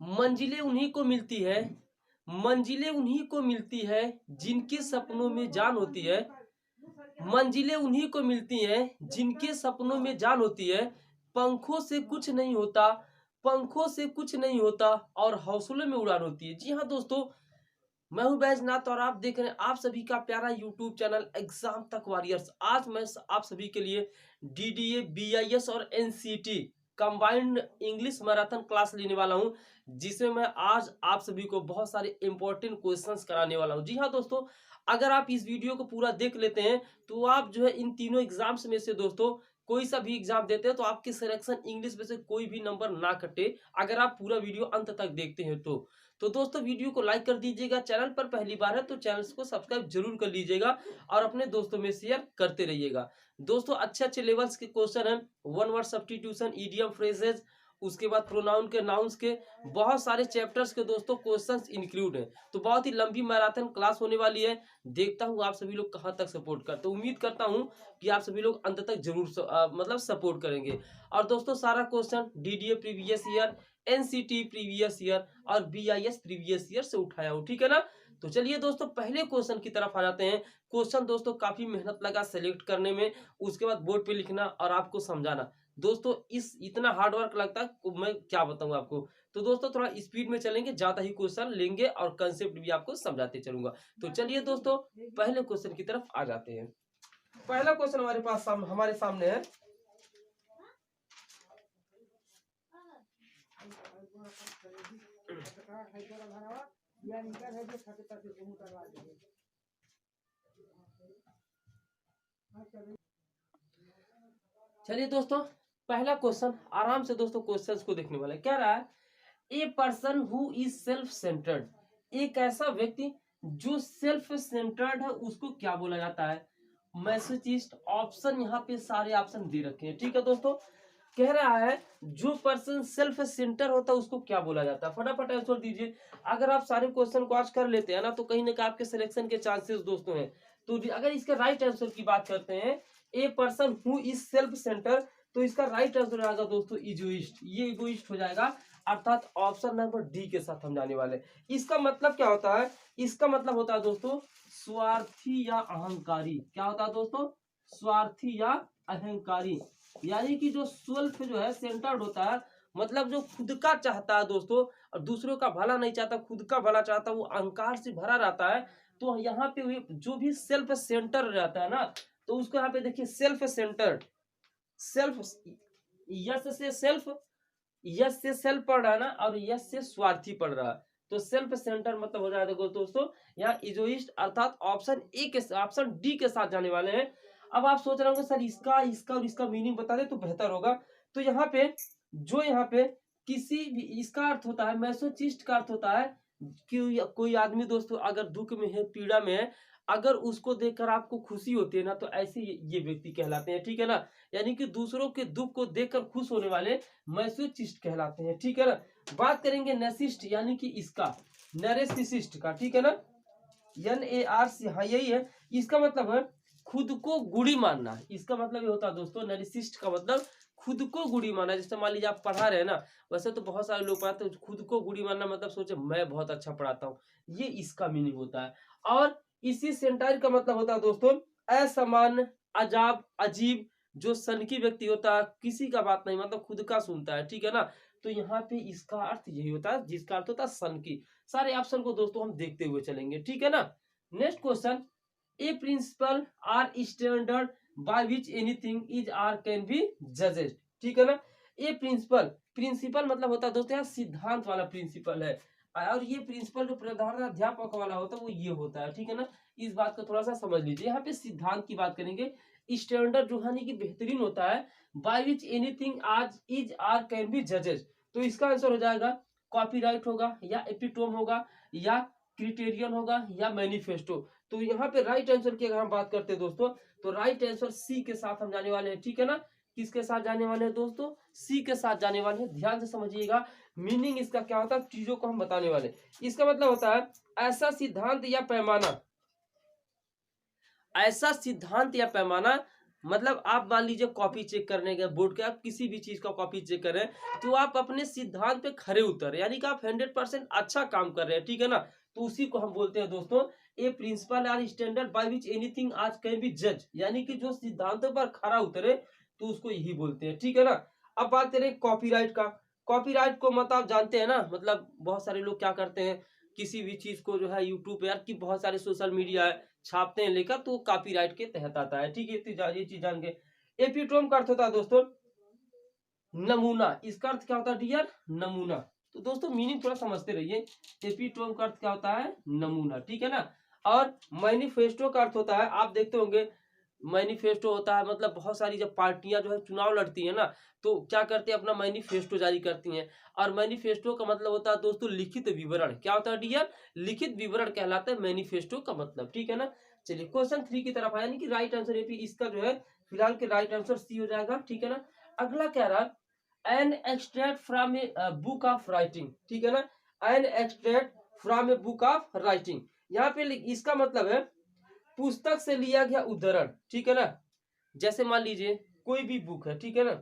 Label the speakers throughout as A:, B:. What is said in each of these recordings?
A: मंजिलें उन्हीं को मिलती है, मंजिलें उन्हीं को मिलती है जिनके सपनों में जान होती है। मंजिलें उन्हीं को मिलती हैं जिनके सपनों में जान होती है। पंखों से कुछ नहीं होता, पंखों से कुछ नहीं होता और हौसलों में उड़ान होती है। जी हाँ दोस्तों, मैं हूं बैजनाथ और आप देख रहे हैं आप सभी का प्यारा यूट्यूब चैनल एग्जाम तक वॉरियर्स। आज मैं आप सभी के लिए डीडीए, बीआईएस और NCT combined English marathon class लेने वाला हूं, जिसमें मैं आज आप सभी को बहुत सारे इंपॉर्टेंट क्वेश्चंस कराने वाला हूं। जी हाँ दोस्तों, अगर आप इस वीडियो को पूरा देख लेते हैं तो आप जो है इन तीनों एग्जाम्स में से दोस्तों कोई सा भी एग्जाम देते हैं तो आपकी सिलेक्शन इंग्लिश में से कोई भी नंबर ना कटे, अगर आप पूरा वीडियो अंत तक देखते हैं तो दोस्तों वीडियो को लाइक कर दीजिएगा। चैनल पर पहली बार है तो चैनल को सब्सक्राइब जरूर कर लीजिएगा और अपने दोस्तों में शेयर करते रहिएगा। दोस्तों अच्छे अच्छे लेवल्स के क्वेश्चन हैं, one word substitution, idiom, phrases, उसके बाद प्रोनाउन के, नाउन्स के, बहुत सारे चैप्टर्स के दोस्तों क्वेश्चंस इंक्लूड हैं। तो बहुत ही लंबी मैराथन क्लास होने वाली है। देखता हूं आप सभी लोग कहां तक सपोर्ट करते, उम्मीद करता हूं कि आप सभी लोग अंत तक जरूर मतलब सपोर्ट करेंगे। और दोस्तों सारा question DDA previous year, NCT previous year और बीआईएस प्रीवियस ईयर से उठाया हूं, ठीक है ना। तो चलिए दोस्तों पहले क्वेश्चन की तरफ आ जाते हैं। क्वेश्चन दोस्तों काफी मेहनत लगा सेलेक्ट करने में, उसके बाद बोर्ड पे लिखना और आपको समझाना। दोस्तों इस इतना हार्ड वर्क लगता है, मैं क्या बताऊं आपको। तो दोस्तों थोड़ा स्पीड में चलेंगे, ज्यादा ही क्वेश्चन लेंगे और कंसेप्ट भी आपको समझाते चलूंगा। तो चलिए दोस्तों पहले क्वेश्चन की तरफ आ जाते हैं। पहला क्वेश्चन हमारे पास हमारे सामने है। चलिए दोस्तों पहला क्वेश्चन आराम से दोस्तों क्वेश्चंस को देखने वाले। क्या रहा है, a person who is self centred, एक ऐसा व्यक्ति जो सेल्फ सेंटर्ड है उसको क्या बोला जाता है। मैसोचिस्ट। ऑप्शन यहाँ पे सारे ऑप्शन दे रखे हैं, ठीक है दोस्तों। कह रहा है जो पर्सन सेल्फ सेंटर होता है उसको क्या बोला जाता है। फटाफट आंसर दीजिए। अगर आप सारे क्वेश्चन को आज कर लेते हैं ना तो कहीं ना कहीं आपके सिलेक्शन के चांसेस दोस्तों हैं। तो अगर इसके राइट आंसर की बात करते हैं, ए person who is self centre, तो इसका राइट आंसर आएगा दोस्तों इगोइस्ट। ये इगोइस्ट हो जाएगा, अर्थात ऑप्शन नंबर डी के साथ हम जाने वाले। इसका मतलब क्या होता है, इसका मतलब होता है दोस्तों स्वार्थी या अहंकारी। क्या होता है दोस्तों, स्वार्थी या अहंकारी। यानी कि जो सेल्फ जो है सेंटर्ड होता है, मतलब जो खुद का चाहता है दोस्तों और दूसरों का भला नहीं चाहता, खुद का भला चाहता, वो अहंकार से भरा रहता है। तो यहाँ पे जो भी सेल्फ सेंटर रहता है ना, तो उसको यहाँ पे देखिए सेल्फ सेंटर्ड, सेल्फ, यस से सेल्फ, यस से सेल्फ पढ़ रहा है ना, और यस से स्वार्थी पढ़ रहा है। तो सेल्फ सेंटर मतलब हो जाएगा दोस्तों यहाँ इगोइस्ट, अर्थात ऑप्शन ए के, ऑप्शन डी के साथ जाने वाले हैं। अब आप सोच रहे होंगे सर इसका इसका और इसका मीनिंग बता दे तो बेहतर होगा। तो यहाँ पे जो यहाँ पे किसी भी, इसका अर्थ होता है मैसोचिस्ट का अर्थ होता है कि कोई आदमी दोस्तों अगर दुख में है, पीड़ा में है, अगर उसको देखकर आपको खुशी होती है ना, तो ऐसे ये व्यक्ति कहलाते हैं, ठीक है ना। यानी कि दूसरों के दुख को देखकर खुश होने वाले मैसोचिस्ट कहलाते हैं, ठीक है ना। बात करेंगे नैसिस्ट यानी कि इसका नैरेसिस्ट का, ठीक है ना, NARC, हाँ यही है। इसका मतलब है खुद को गुड़ी मानना। इसका मतलब ये होता है दोस्तों, नैरेसिस्ट का मतलब खुद को गुड़ी मानना। जैसे मान लीजिए आप पढ़ा रहे हैं ना, वैसे तो बहुत सारे लोग पढ़ाते हैं, खुद को गुड़ी मानना मतलब सोचे मैं बहुत अच्छा पढ़ाता हूँ, ये इसका मीनिंग होता है। और इसी सेंटाइल का मतलब होता है दोस्तों असामान्य, अजाब, अजीब, जो सनकी व्यक्ति होता है, किसी का बात नहीं मतलब खुद का सुनता है, ठीक है ना। तो यहाँ पे इसका अर्थ यही होता है, जिसका अर्थ होता है सनकी। सारे ऑप्शन को दोस्तों हम देखते हुए चलेंगे, ठीक है ना। Next question, a principle or standard by which anything is or can be judged, ठीक है ना। ए प्रिंसिपल, प्रिंसिपल मतलब होता है दोस्तों यहाँ सिद्धांत वाला प्रिंसिपल है, और ये प्रिंसिपल जो प्रधानाध्यापक वाला होता है वो ये होता है, ठीक है ना। इस बात को थोड़ा सा समझ लीजिए। यहाँ पे सिद्धांत की बात करेंगे, स्टैंडर्ड जो है कि बेहतरीन होता है, बाय विच एनीथिंग आज इज आर कैन बी जजेड, तो इसका आंसर हो जाएगा कॉपीराइट होगा, या एपिटोम होगा, या क्रिटेरियन होगा, या मैनिफेस्टो। तो यहाँ पे राइट आंसर की अगर हम बात करते हैं दोस्तों, तो राइट आंसर सी के साथ हम जाने वाले हैं, ठीक है ना। किसके साथ जाने वाले हैं दोस्तों, सी के साथ जाने वाले हैं। ध्यान से समझिएगा, मीनिंग इसका क्या होता है, चीजों को हम बताने वाले। इसका मतलब होता है ऐसा सिद्धांत या पैमाना, ऐसा सिद्धांत या पैमाना मतलब आप मान लीजिए कॉपी चेक करने गए बोर्ड के, आप किसी भी चीज का कॉपी चेक कर रहे हैं तो आप अपने सिद्धांत पे खरे उतर, यानी कि आप 100% अच्छा काम कर रहे हैं, ठीक है ना। तो उसी को हम बोलते हैं दोस्तों a principle or standard by which anything is can be जज, यानी कि जो सिद्धांतों पर खरा उतरे तो उसको यही बोलते हैं, ठीक है ना। अब बात करें कॉपीराइट का। कॉपीराइट को मतलब आप जानते हैं ना, मतलब बहुत सारे लोग क्या करते हैं, किसी भी चीज को जो है यूट्यूब पे यार की बहुत सारे सोशल मीडिया है छापते हैं लेकर, तो कॉपीराइट के तहत आता है, ठीक है। ये चीज जान के एपिटोम का अर्थ होता है दोस्तों नमूना, इसका अर्थ क्या होता है डियर, नमूना। तो दोस्तों मीनिंग थोड़ा समझते रहिए। एपिटोम का अर्थ क्या होता है, नमूना, ठीक है ना। और मैनिफेस्टो का अर्थ होता है, आप देखते होंगे मैनिफेस्टो होता है, मतलब बहुत सारी जब पार्टियां जो है चुनाव लड़ती है ना, तो क्या करते हैं, अपना मैनिफेस्टो जारी करती हैं। और मैनिफेस्टो का मतलब होता है दोस्तों लिखित विवरण, क्या होता है डियर, लिखित विवरण कहलाता है मैनिफेस्टो का मतलब, ठीक है ना। चलिए क्वेश्चन 3 की तरफ आया, यानी कि राइट आंसर एपी, इसका जो है फिलहाल के राइट आंसर सी हो जाएगा, ठीक है ना। अगला कह रहा an extract from a book of writing, ठीक है ना। An extract from a book of writing, यहाँ पे इसका मतलब है पुस्तक से लिया गया उदाहरण, ठीक है ना। जैसे मान लीजिए कोई भी बुक है, ठीक है ना,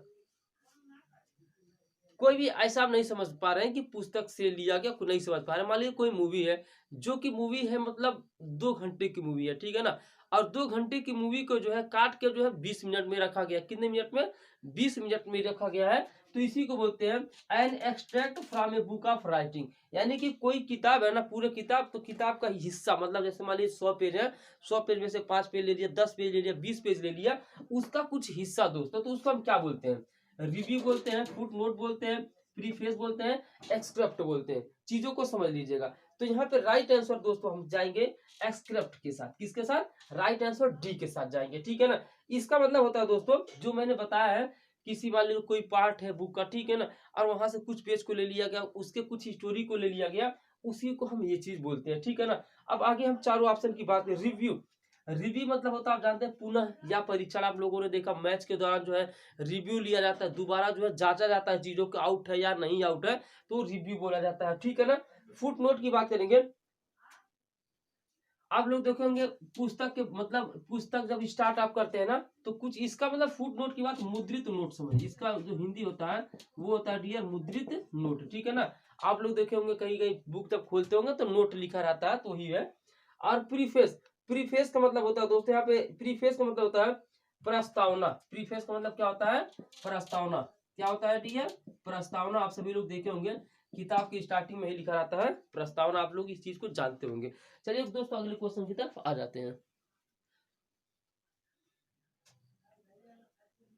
A: कोई भी ऐसा आप नहीं समझ पा रहे हैं कि पुस्तक से लिया गया, नहीं समझ पा रहे हैं। मान लीजिए कोई मूवी है, जो कि मूवी है मतलब 2 घंटे की मूवी है, ठीक है ना। और 2 घंटे की मूवी को जो है काट के जो है 20 मिनट में रखा गया, कितने मिनट में, 20 मिनट में रखा गया है। तो इसी को बोलते हैं an extract from a book of writing, यानी कि कोई किताब है ना, पूरे किताब, तो किताब का हिस्सा, मतलब जैसे मान लीजिए 100 पेज है, 100 पेज में से 5 पेज ले लिया, 10 पेज ले लिया, 20 पेज ले लिया, उसका कुछ हिस्सा दोस्तों, तो उसको हम क्या बोलते हैं, रिव्यू बोलते हैं, फुट नोट बोलते हैं, प्रीफेस बोलते हैं, एक्सक्रिप्ट बोलते हैं। चीजों को समझ लीजिएगा। तो यहाँ पे राइट आंसर दोस्तों हम जाएंगे एक्सक्रिप्ट के साथ, किसके साथ, राइट आंसर डी के साथ जाएंगे, ठीक है ना। इसका मतलब होता है दोस्तों जो मैंने बताया है, किसी मान लीजिए कोई पार्ट है बुक का, ठीक है ना, और वहां से कुछ पेज को ले लिया गया, उसके कुछ स्टोरी को ले लिया गया, उसी को हम ये चीज बोलते हैं, ठीक है ना। अब आगे हम चारों ऑप्शन की बात करें। रिव्यू, रिव्यू मतलब होता है आप जानते हैं पुनः या परीक्षण, आप लोगों ने देखा मैच के दौरान जो है रिव्यू लिया जाता है, दोबारा जो है जांचा जाता है चीजों को, आउट है या नहीं आउट है, तो रिव्यू बोला जाता है, ठीक है ना। फुट नोट की बात करेंगे, आप लोग देखे होंगे पुस्तक के, मतलब पुस्तक जब स्टार्ट आप करते हैं ना, तो कुछ इसका मतलब फुट नोट की बात, मुद्रित नोट समझ, इसका जो हिंदी होता है वो होता है डियर मुद्रित नोट, ठीक है ना। आप लोग देखे होंगे कहीं कहीं बुक जब खोलते होंगे तो नोट लिखा रहता है, तो वही है। और प्रीफेस, प्रीफेस का मतलब होता है दोस्तों, यहाँ पे प्रीफेस का मतलब होता है प्रस्तावना। प्रीफेस का मतलब क्या होता है, प्रस्तावना। क्या होता है डियर, प्रस्तावना। आप सभी लोग देखे होंगे किताब की स्टार्टिंग में ही लिखा रहता है प्रस्तावना, आप लोग इस चीज को जानते होंगे। चलिए दोस्तों अगले क्वेश्चन की तरफ आ जाते हैं।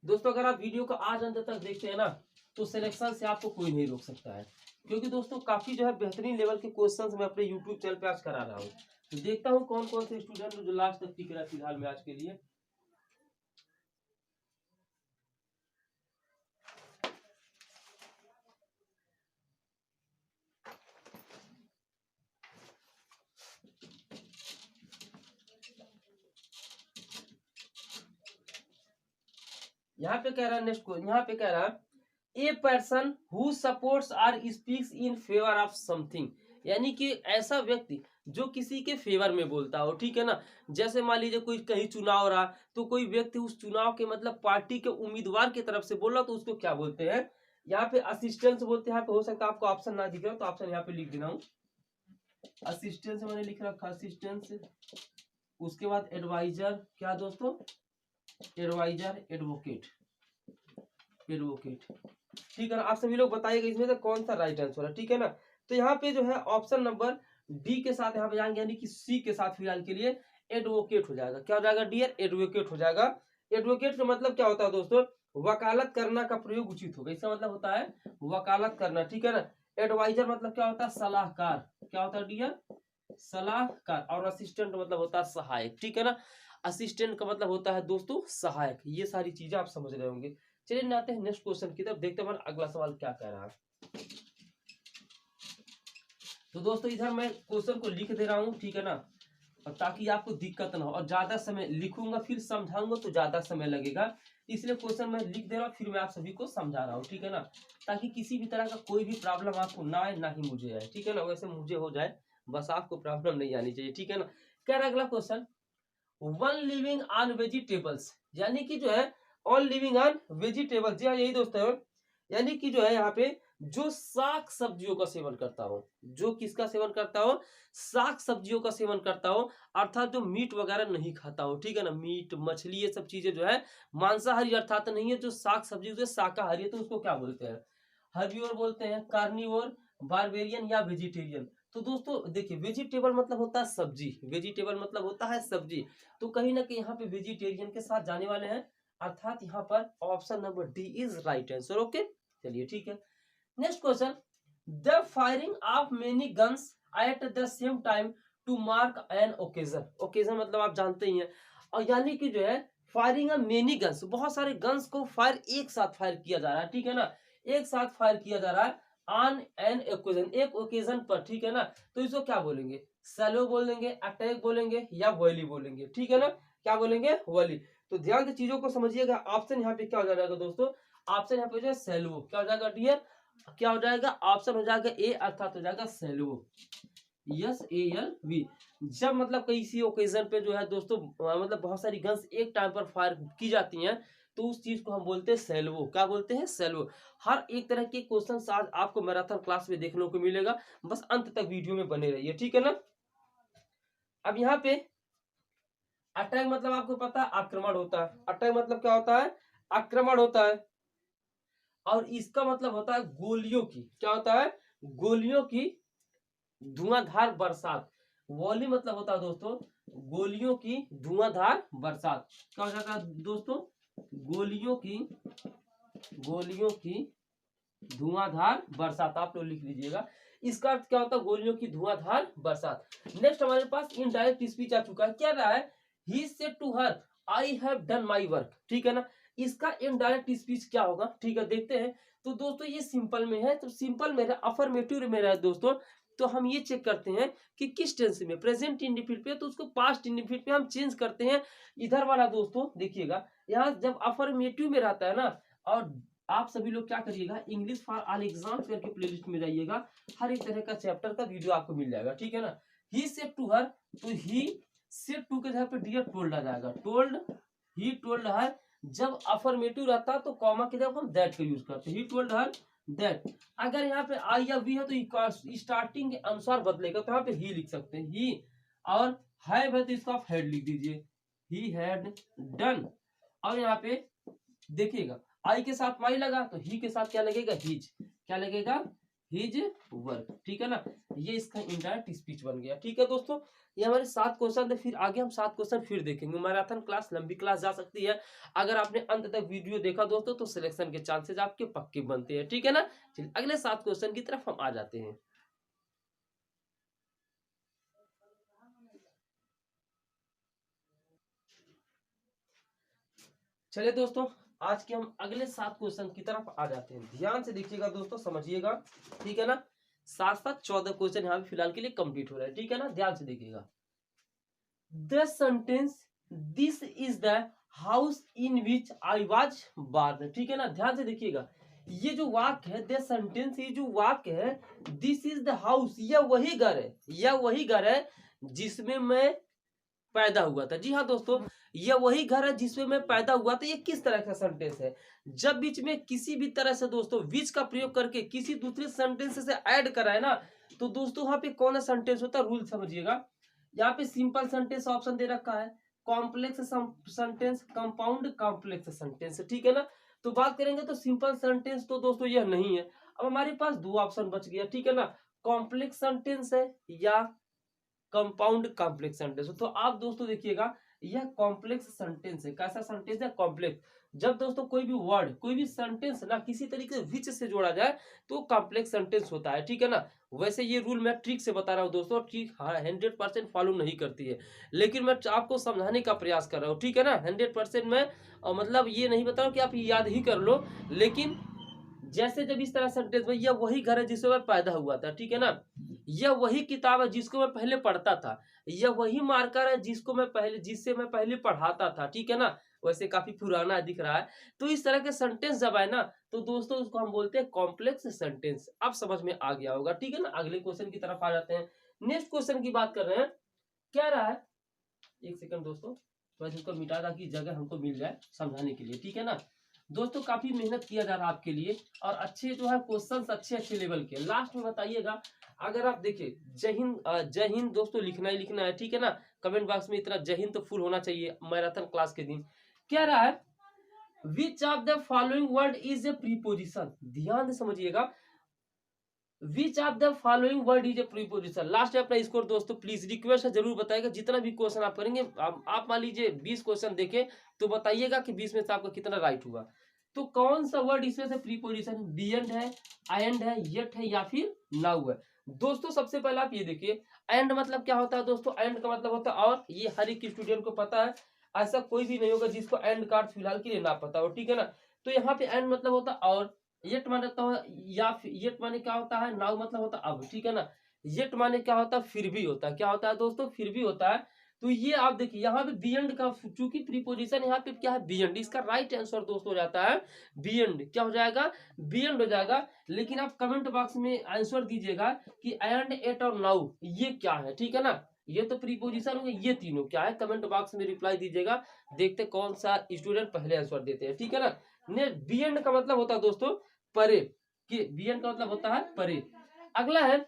A: दोस्तों अगर आप वीडियो को आज अंत तक देखते हैं ना, तो सिलेक्शन से आपको कोई नहीं रोक सकता है, क्योंकि दोस्तों काफी जो है बेहतरीन लेवल के क्वेश्चंस मैं अपने यूट्यूब चैनल पे आज करा रहा हूँ। तो देखता हूँ कौन कौन से स्टूडेंट जो लास्ट तक टिक रहा है फिलहाल में आज के लिए। यहाँ पे कह रहा है नेक्स्ट को, यहाँ पे कह रहा है a person who supports or speaks in favour of something, यानी कि ऐसा व्यक्ति जो किसी के फेवर में बोलता हो, ठीक है ना। जैसे मान लीजिए कोई कहीं चुनाव रहा, तो कोई व्यक्ति उस चुनाव के मतलब पार्टी के उम्मीदवार की तरफ से बोल रहा, तो उसको क्या बोलते हैं, यहाँ पे असिस्टेंस बोलते हैं। यहाँ पे हो सकता है आपको ऑप्शन ना दिख रहा हो, तो ऑप्शन यहाँ पे लिख देना हूँ। असिस्टेंस मैंने लिख रखा, असिस्टेंस। उसके बाद एडवाइजर, क्या दोस्तों, एडवाइजर, एडवोकेट, एडवोकेट, ठीक है ना। आप सभी लोग बताइएगा इसमें से कौन सा राइट आंसर है, ठीक है ना। तो यहाँ पे जो है ऑप्शन नंबर डी के साथ यहाँ पे जाएंगे, यानी कि सी के साथ फिलहाल के लिए एडवोकेट हो जाएगा। क्या हो जाएगा डियर, एडवोकेट हो जाएगा। एडवोकेट का मतलब क्या होता है दोस्तों, वकालत करना का प्रयोग उचित होगा, इसका मतलब होता है वकालत करना, ठीक है ना। एडवाइजर मतलब क्या होता है, सलाहकार, क्या होता है डियर, सलाहकार। और असिस्टेंट मतलब होता है सहायक, ठीक है ना। असिस्टेंट का मतलब होता है दोस्तों सहायक। ये सारी चीजें आप समझ रहे होंगे। चलिए आते हैं नेक्स्ट क्वेश्चन की तरफ, देखते हैं अगला सवाल क्या कह रहा है। तो दोस्तों इधर मैं क्वेश्चन को लिख दे रहा हूँ, ठीक है ना, और ताकि आपको दिक्कत ना हो, और ज्यादा समय लिखूंगा फिर समझाऊंगा तो ज्यादा समय लगेगा, इसलिए क्वेश्चन मैं लिख दे रहा हूँ, फिर मैं आप सभी को समझा रहा हूँ, ठीक है ना, ताकि किसी भी तरह का कोई भी प्रॉब्लम आपको ना आए, ना ही मुझे आए, ठीक है ना। वैसे मुझे हो जाए, बस आपको प्रॉब्लम नहीं आनी चाहिए, ठीक है ना। क्या रहा अगला question, one living on vegetables, यानी कि जो है ऑन लिविंग ऑन वेजिटेबल्स, जी हाँ यही दोस्तों, यानी कि जो है यहाँ पे जो साग सब्जियों का सेवन करता हो, जो किसका सेवन करता हो, साग सब्जियों का सेवन करता हो, अर्थात जो मीट वगैरह नहीं खाता हो, ठीक है ना, मीट मछली ये सब चीजें जो है मांसाहारी अर्थात नहीं है, जो साग सब्जी जो शाकाहारी है तो उसको क्या बोलते हैं, हर्बीवोर बोलते हैं, कार्निवोर, बारबेरियन या वेजिटेरियन। तो दोस्तों देखिए वेजिटेबल मतलब होता है सब्जी, वेजिटेबल मतलब होता है सब्जी, तो कहीं ना कहीं यहाँ पे वेजिटेरियन के साथ जाने वाले हैं, अर्थात यहाँ पर option number D is right answer. Okay चलिए ठीक है। Next question, the firing of many guns at the same time to mark an occasion, occasion मतलब आप जानते ही हैं, और यानी कि जो है फायरिंग ऑफ मेनी गन्स, बहुत सारे गन्स को फायर एक साथ फायर किया जा रहा है, ठीक है ना, एक साथ फायर किया जा रहा है ऑन एन ओकेजन, एक ओकेजन पर, ठीक है ना, तो इसको क्या बोलेंगे, सैलो बोलेंगे, अटैक बोलेंगे या वॉली बोलेंगे, ठीक है ना, क्या बोलेंगे, वॉली। तो ध्यान से चीजों को समझिएगा, ऑप्शन यहाँ पे क्या हो जाएगा दोस्तों, ऑप्शन यहाँ पे जो है सैल्वो, क्या हो जाएगा डियर, क्या हो जाएगा, ऑप्शन हो जाएगा ए, अर्थात हो जाएगा सैल्वो, SALV। जब मतलब किसी ओकेजन पे जो है दोस्तों मतलब बहुत सारी गन्स एक टाइम पर फायर की जाती हैं तो उस चीज को हम बोलते हैं सैल्वो, क्या बोलते हैं, सैल्वो। हर एक तरह के क्वेश्चन आज आपको मैराथन क्लास में देखने को मिलेगा, बस अंत तक वीडियो में बने रहिए, ठीक है ना। अब यहाँ पे अटैक मतलब आपको पता है आक्रमण होता है, अटैक मतलब क्या होता है, आक्रमण होता है, और इसका मतलब होता है गोलियों की, क्या होता है, गोलियों की धुआंधार बरसात। वॉली मतलब होता है दोस्तों गोलियों की धुआंधार बरसात, क्या हो जाता है दोस्तों, गोलियों की धुआंधार बरसात, आप लोग लिख लीजिएगा, इसका अर्थ क्या होता है, गोलियों की धुआंधार बरसात। नेक्स्ट हमारे पास इनडायरेक्ट स्पीच आ चुका है, क्या रहा है, he said to her I have done my work, ठीक है ना, इसका इनडायरेक्ट स्पीच क्या होगा, ठीक है देखते हैं। तो दोस्तों ये सिंपल में है, तो सिंपल में अफर्मेटिव में है दोस्तों, तो हम ये चेक करते हैं कि किस टेंस में, प्रेजेंट इंडिफिनिट पे तो उसको पास्ट इंडिफिनिट पे हम चेंज करते हैं। इधर वाला दोस्तों देखिएगा, यहाँ जब अफर्मेटिव में रहता है ना, और आप सभी लोग क्या करिएगा, इंग्लिश फॉर ऑल एग्जाम करके प्लेलिस्ट में जाइएगा, हर एक तरह का चैप्टर का वीडियो आपको मिल जाएगा, ठीक है ना। ही सेड टू हर, तो ही सेड टू के जगह पे डियर टोल्ड आ जाएगा, टोल्ड, ही टोल्ड हर। जब अफर्मेटिव रहता है तो कॉमा की जगह हम दैट का यूज करते हैं, ही टोल्ड हर दैट। अगर यहाँ पे आई या वी है तो स्टार्टिंग के अनुसार बदलेगा, तो यहाँ पे ही लिख सकते हैं ही, और हैव है तो इसको आप हैड लिख दीजिए, ही हैड डन। और यहाँ पे देखिएगा आई के साथ माई लगा तो ही के साथ क्या लगेगा, हिज, क्या लगेगा, हिज वर्क, ठीक है ना, ये इसका इनडायरेक्ट स्पीच बन गया, ठीक है दोस्तों। ये हमारे 7 क्वेश्चन थे, फिर आगे हम 7 क्वेश्चन फिर देखेंगे। मैराथन क्लास लंबी क्लास जा सकती है, अगर आपने अंत तक वीडियो देखा दोस्तों तो सिलेक्शन के चांसेस आपके पक्के बनते हैं, ठीक है ना। चलिए अगले 7 क्वेश्चन की तरफ हम आ जाते हैं। चलिए दोस्तों आज के हम अगले 7 क्वेश्चन की तरफ आ जाते हैं, ध्यान से देखिएगा दोस्तों, समझिएगा, ठीक है ना। 7-7 14 क्वेश्चन यहाँ पे फिलहाल के लिए कंप्लीट हो रहा है, ठीक है ना, ध्यान से देखिएगा। The sentence this is the house in which I was born, ठीक है ना, ध्यान से देखिएगा, ये जो वाक्य है, द सेंटेंस, ये जो वाक्य है, दिस इज द हाउस, यह वही घर है, यह वही घर है जिसमें मैं पैदा हुआ था। जी हाँ दोस्तों, यह वही घर है जिसमें मैं पैदा हुआ था। ये किस तरह का सेंटेंस है, जब बीच में किसी भी तरह से दोस्तों विच का प्रयोग करके किसी दूसरे सेंटेंस से ऐड कराए ना, तो दोस्तों यहाँ पे कौन सा सेंटेंस होता है, रूल समझिएगा। यहाँ पे सिंपल सेंटेंस ऑप्शन दे रखा है, complex sentence, compound complex sentence, ठीक है ना। तो बात करेंगे तो सिंपल सेंटेंस तो दोस्तों यह नहीं है। अब हमारे पास 2 ऑप्शन बच गया, ठीक है ना, कॉम्प्लेक्स सेंटेंस है या कंपाउंड कॉम्प्लेक्स सेंटेंस। तो आप दोस्तों देखिएगा यह कॉम्प्लेक्स सेंटेंस है, कैसा सेंटेंस है, कॉम्प्लेक्स। जब दोस्तों कोई भी वर्ड, कोई भी सेंटेंस ना किसी तरीके से विच से जोड़ा जाए तो कॉम्प्लेक्स सेंटेंस होता है, ठीक है ना। वैसे ये रूल मैं ट्रिक से बता रहा हूँ दोस्तों, ट्रिक 100% फॉलो नहीं करती है, लेकिन मैं आपको समझाने का प्रयास कर रहा हूँ, ठीक है ना। 100% में मतलब ये नहीं बता रहा हूँ कि आप याद ही कर लो, लेकिन जैसे जब इस तरह सेंटेंस में यह वही घर है जिसमें मैं पैदा हुआ था, ठीक है ना, यह वही किताब है जिसको मैं पहले पढ़ता था, यह वही मार्कर है जिससे मैं पहले पढ़ाता था, ठीक है ना। वैसे काफी पुराना दिख रहा है, तो इस तरह के सेंटेंस जब आए ना तो दोस्तों उसको हम बोलते हैं कॉम्प्लेक्स सेंटेंस। अब समझ में आ गया होगा, ठीक है ना। अगले क्वेश्चन की तरफ आ जाते हैं, नेक्स्ट क्वेश्चन की बात कर रहे हैं, क्या रहा है, एक सेकंड दोस्तों, मैं इसको मिटा ताकि जगह हमको मिल जाए समझाने के लिए, ठीक है ना। दोस्तों काफी मेहनत किया जा रहा है आपके लिए, और अच्छे जो है क्वेश्चंस अच्छे लेवल के लास्ट में बताइएगा। अगर आप देखिए जय हिंद दोस्तों लिखना ही लिखना है, ठीक है ना। कमेंट बॉक्स में इतना जय हिंद तो फुल होना चाहिए मैराथन क्लास के दिन। क्या रहा है, which of the following word is a preposition, ध्यान से समझिएगा। Which of the following word is a preposition, last अपना स्कोर दोस्तों प्लीज रिक्वेस्ट है जरूर बताएगा। जितना भी क्वेश्चन आप करेंगे, आप मान लीजिए 20 क्वेश्चन देखे तो बताइएगा कि 20 में से आपका कितना राइट हुआ। तो कौन सा वर्ड इसमें से प्रीपोजिशन, बियॉन्ड है, एंड है, येट है, या फिर नाउ है। दोस्तों सबसे पहले आप ये देखिए, एंड मतलब क्या होता है दोस्तों, एंड का मतलब होता है और, ये हर एक स्टूडेंट को पता है, ऐसा कोई भी नहीं होगा जिसको एंड का अर्थ फिलहाल के लिए ना पता हो, ठीक है ना। तो यहाँ पे एंड मतलब होता है और, येट माने तो या येट माने क्या होता है, नाउ मतलब होता है अब, ठीक है ना। येट माने क्या होता है, फिर भी होता है, क्या होता है दोस्तों, फिर भी होता है। तो ये आप देखिए यहाँ पे बियॉन्ड का, चूंकि प्रीपोजिशन यहाँ पे क्या है, बियॉन्ड, इसका राइट आंसर दोस्तों हो जाता है बियॉन्ड। क्या हो जाएगा, बियॉन्ड हो जाएगा। लेकिन आप कमेंट बॉक्स में आंसर दीजिएगा कि एंड, एट और नाउ ये क्या है, ठीक है ना। ये तो प्रीपोजिशन होंगे, ये तीनों क्या है, कमेंट बॉक्स में रिप्लाई दीजिएगा। देखते कौन सा स्टूडेंट पहले आंसर देते हैं, ठीक है ना। नेक्स्ट, बियॉन्ड का मतलब होता है दोस्तों परे, कि बियॉन्ड का मतलब होता है परे। अगला है,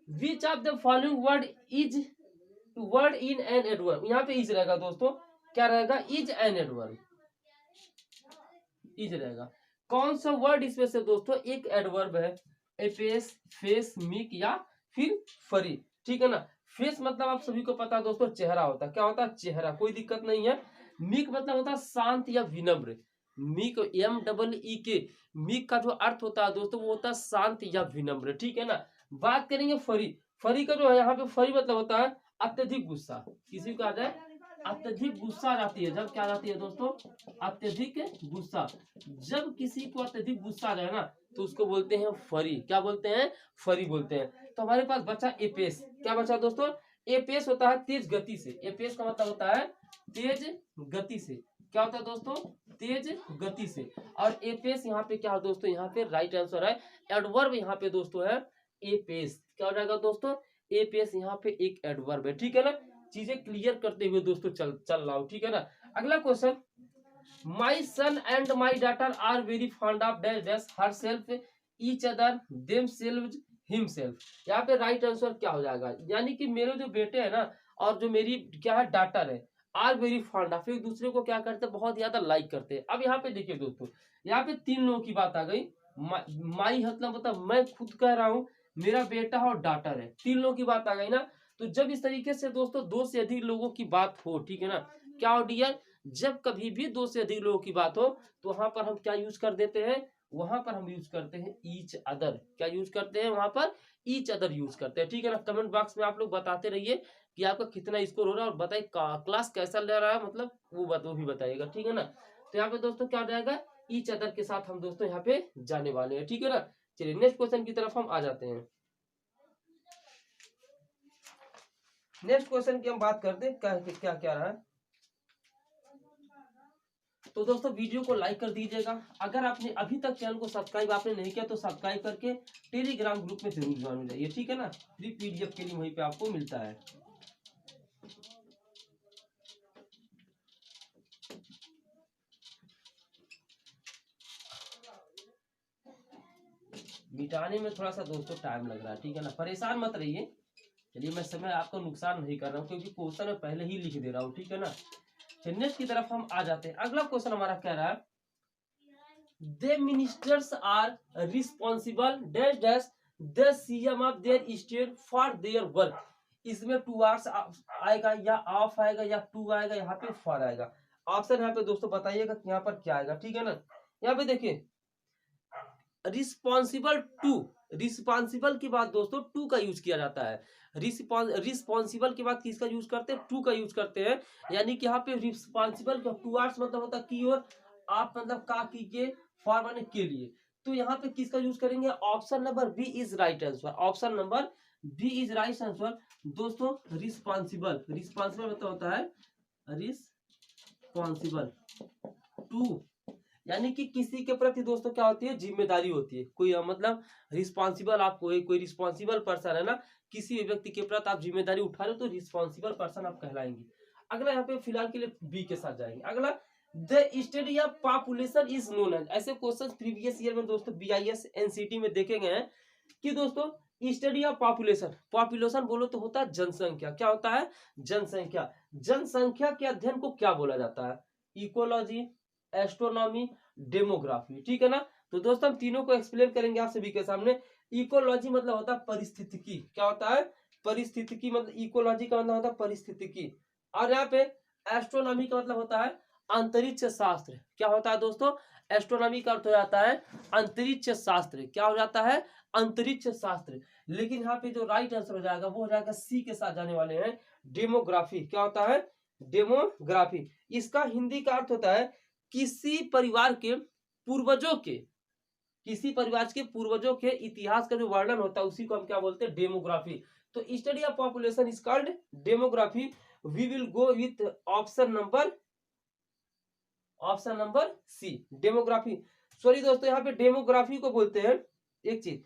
A: which of the following word is word in an adverb, यहाँ पे इज रहेगा दोस्तों, क्या रहेगा, इज एन एडवर्ब, इज रहेगा। कौन सा वर्ड इसमें से दोस्तों एक एडवर्ब है, एपेस, फेस, मिक या फिर फरी, ठीक है ना। फेस मतलब आप सभी को पता है दोस्तों चेहरा होता है, क्या होता है, चेहरा, कोई दिक्कत नहीं है। मिक मतलब होता है शांत या विनम्र, मिक MEEK, मिक का जो अर्थ होता है दोस्तों वो होता है शांत या विनम्र, ठीक है ना। बात करेंगे फरी, फरी का जो है यहाँ पे फरी मतलब होता है अत्यधिक गुस्सा, किसी को आ जाए अत्यधिक गुस्सा आ जाती है, जब क्या आ जाती है दोस्तों, अत्यधिक गुस्सा। जब किसी को अत्यधिक गुस्सा आ जाए ना तो उसको बोलते हैं फरी, क्या बोलते हैं, फरी बोलते हैं। तो हमारे पास बचा एपेस, क्या बचा दोस्तों, एपेस होता है तेज गति से, एपेस का मतलब होता है तेज गति से, क्या होता है दोस्तों, तेज गति से। और एपेस यहाँ पे क्या है दोस्तों, यहाँ पे राइट आंसर है एडवर्ब, यहाँ पे दोस्तों है एपेस, क्या हो जाएगा दोस्तों, एपेस यहाँ पे एक एडवर्ब है, ठीक है ना। चीजें क्लियर करते हुए दोस्तों चल रहा हूँ, ठीक है ना। अगला question, my son and my daughter are very fond of dash dash herself, each other, themselves, himself. यहाँ पे राइट आंसर क्या हो जाएगा, यानी कि मेरे जो बेटे हैं ना और जो मेरी क्या है डॉटर है, आर वेरी फॉन्ड ऑफ, एक दूसरे को क्या करते हैं, बहुत ज्यादा लाइक करते हैं। अब यहाँ पे देखिए दोस्तों, यहाँ पे तीन लोगों की बात आ गई, माई मतलब मैं खुद कह रहा हूँ, मेरा बेटा और डॉटर है, तीन लोगों की बात आ गई ना। तो जब इस तरीके से दोस्तों दो से अधिक लोगों की बात हो, ठीक है ना, क्या हो डियर, जब कभी भी दो से अधिक लोगों की बात हो तो वहां पर हम क्या यूज कर देते हैं, वहां पर हम यूज करते हैं ईच अदर, क्या यूज करते हैं, वहां पर ईच अदर यूज करते हैं, ठीक है ना। कमेंट बॉक्स में आप लोग बताते रहिए कि आपका कितना स्कोर हो रहा है, और बताइए क्लास कैसा ले रहा है, मतलब वो भी बताइएगा, ठीक है ना। तो यहाँ पे दोस्तों क्या हो जाएगा, ईच अदर के साथ हम दोस्तों यहाँ पे जाने वाले हैं, ठीक है ना। चलिए नेक्स्ट क्वेश्चन की तरफ हम आ जाते हैं। नेक्स्ट क्वेश्चन की हम बात करते हैं, क्या क्या रहा है। तो दोस्तों वीडियो को लाइक कर दीजिएगा, अगर आपने अभी तक चैनल को सब्सक्राइब आपने नहीं किया तो सब्सक्राइब करके टेलीग्राम ग्रुप में जरूर ज्वाइन हो जाइए, ठीक है ना। फ्री PDF के लिए वहीं पे आपको मिलता है। मिटाने में थोड़ा सा दोस्तों टाइम लग रहा है, ठीक है ना, परेशान मत रहिए। चलिए मैं समय आपका नुकसान नहीं कर रहा हूँ क्योंकि क्वेश्चन मैं पहले ही लिख दे रहा हूँ, ठीक है ना। नेक्स्ट की तरफ हम आ जाते हैं। अगला क्वेश्चन हमारा कह रहा है, The ministers are responsible dash dash the CM of their state for their work। इसमें टू आवर्स आएगा या ऑफ आएगा या टू आएगा, यहाँ पे फॉर आएगा। ऑप्शन यहाँ पे दोस्तों बताइएगा यहाँ पर क्या आएगा, ठीक है ना। यहाँ पे देखिए रिस्पॉन्सिबल टू, रिस्पॉन्सिबल के बाद दोस्तों टू का यूज किया जाता है। रिस्पॉन्सिबल के बाद किसका यूज करते हैं, टू का यूज करते हैं। यानी कि यहाँ पे रिस्पॉन्सिबल का टू आवर्स मतलब होता है की ओर, आप मतलब का कीजिए, फॉर माने के लिए। तो यहाँ पे किसका यूज करेंगे, option number B is right answer, option number B is right answer दोस्तों। रिस्पॉन्सिबल, रिस्पॉन्सिबल मतलब होता है रिस्पॉन्सिबल टू, यानी कि किसी के प्रति दोस्तों क्या होती है, जिम्मेदारी होती है। कोई मतलब रिस्पॉन्सिबल, आप कोई रिस्पॉन्सिबल पर्सन है ना, किसी व्यक्ति के प्रति आप जिम्मेदारी उठा रहे हो तो रिस्पॉन्सिबल पर्सन आप कहलाएंगे। अगला यहाँ पे फिलहाल के लिए बी के साथ जाएंगे। अगला the study of population is known as, ऐसे क्वेश्चन प्रीवियस ईयर में दोस्तों BIS NCT में देखे गए हैं कि दोस्तों स्टडी ऑफ पॉपुलेशन, पॉपुलेशन बोलो तो होता है जनसंख्या, क्या होता है जनसंख्या, जनसंख्या के अध्ययन को क्या बोला जाता है, इकोलॉजी, एस्ट्रोनॉमी, डेमोग्राफी, ठीक है ना। तो दोस्तों हम तीनों को एक्सप्लेन करेंगे आप सभी के सामने। इकोलॉजी मतलब होता है परिस्थितिकी, क्या होता है परिस्थितिकी, मतलब इकोलॉजी का मतलब होता है परिस्थितिकी। और यहाँ पे एस्ट्रोनॉमी का मतलब होता है अंतरिक्ष शास्त्र, क्या होता है दोस्तों एस्ट्रोनॉमी का अर्थ हो जाता है अंतरिक्ष शास्त्र, क्या हो जाता है अंतरिक्ष शास्त्र। लेकिन यहाँ पे जो राइट आंसर हो जाएगा वो हो जाएगा सी के साथ जाने वाले हैं डेमोग्राफी, क्या होता है डेमोग्राफी। इसका हिंदी का अर्थ होता है किसी परिवार के पूर्वजों के, किसी परिवार के पूर्वजों के इतिहास का जो वर्णन होता है उसी को हम क्या बोलते हैं डेमोग्राफी। तो study of population is called demography. We will go with option number C demography. Sorry दोस्तों यहाँ पे डेमोग्राफी को बोलते हैं एक चीज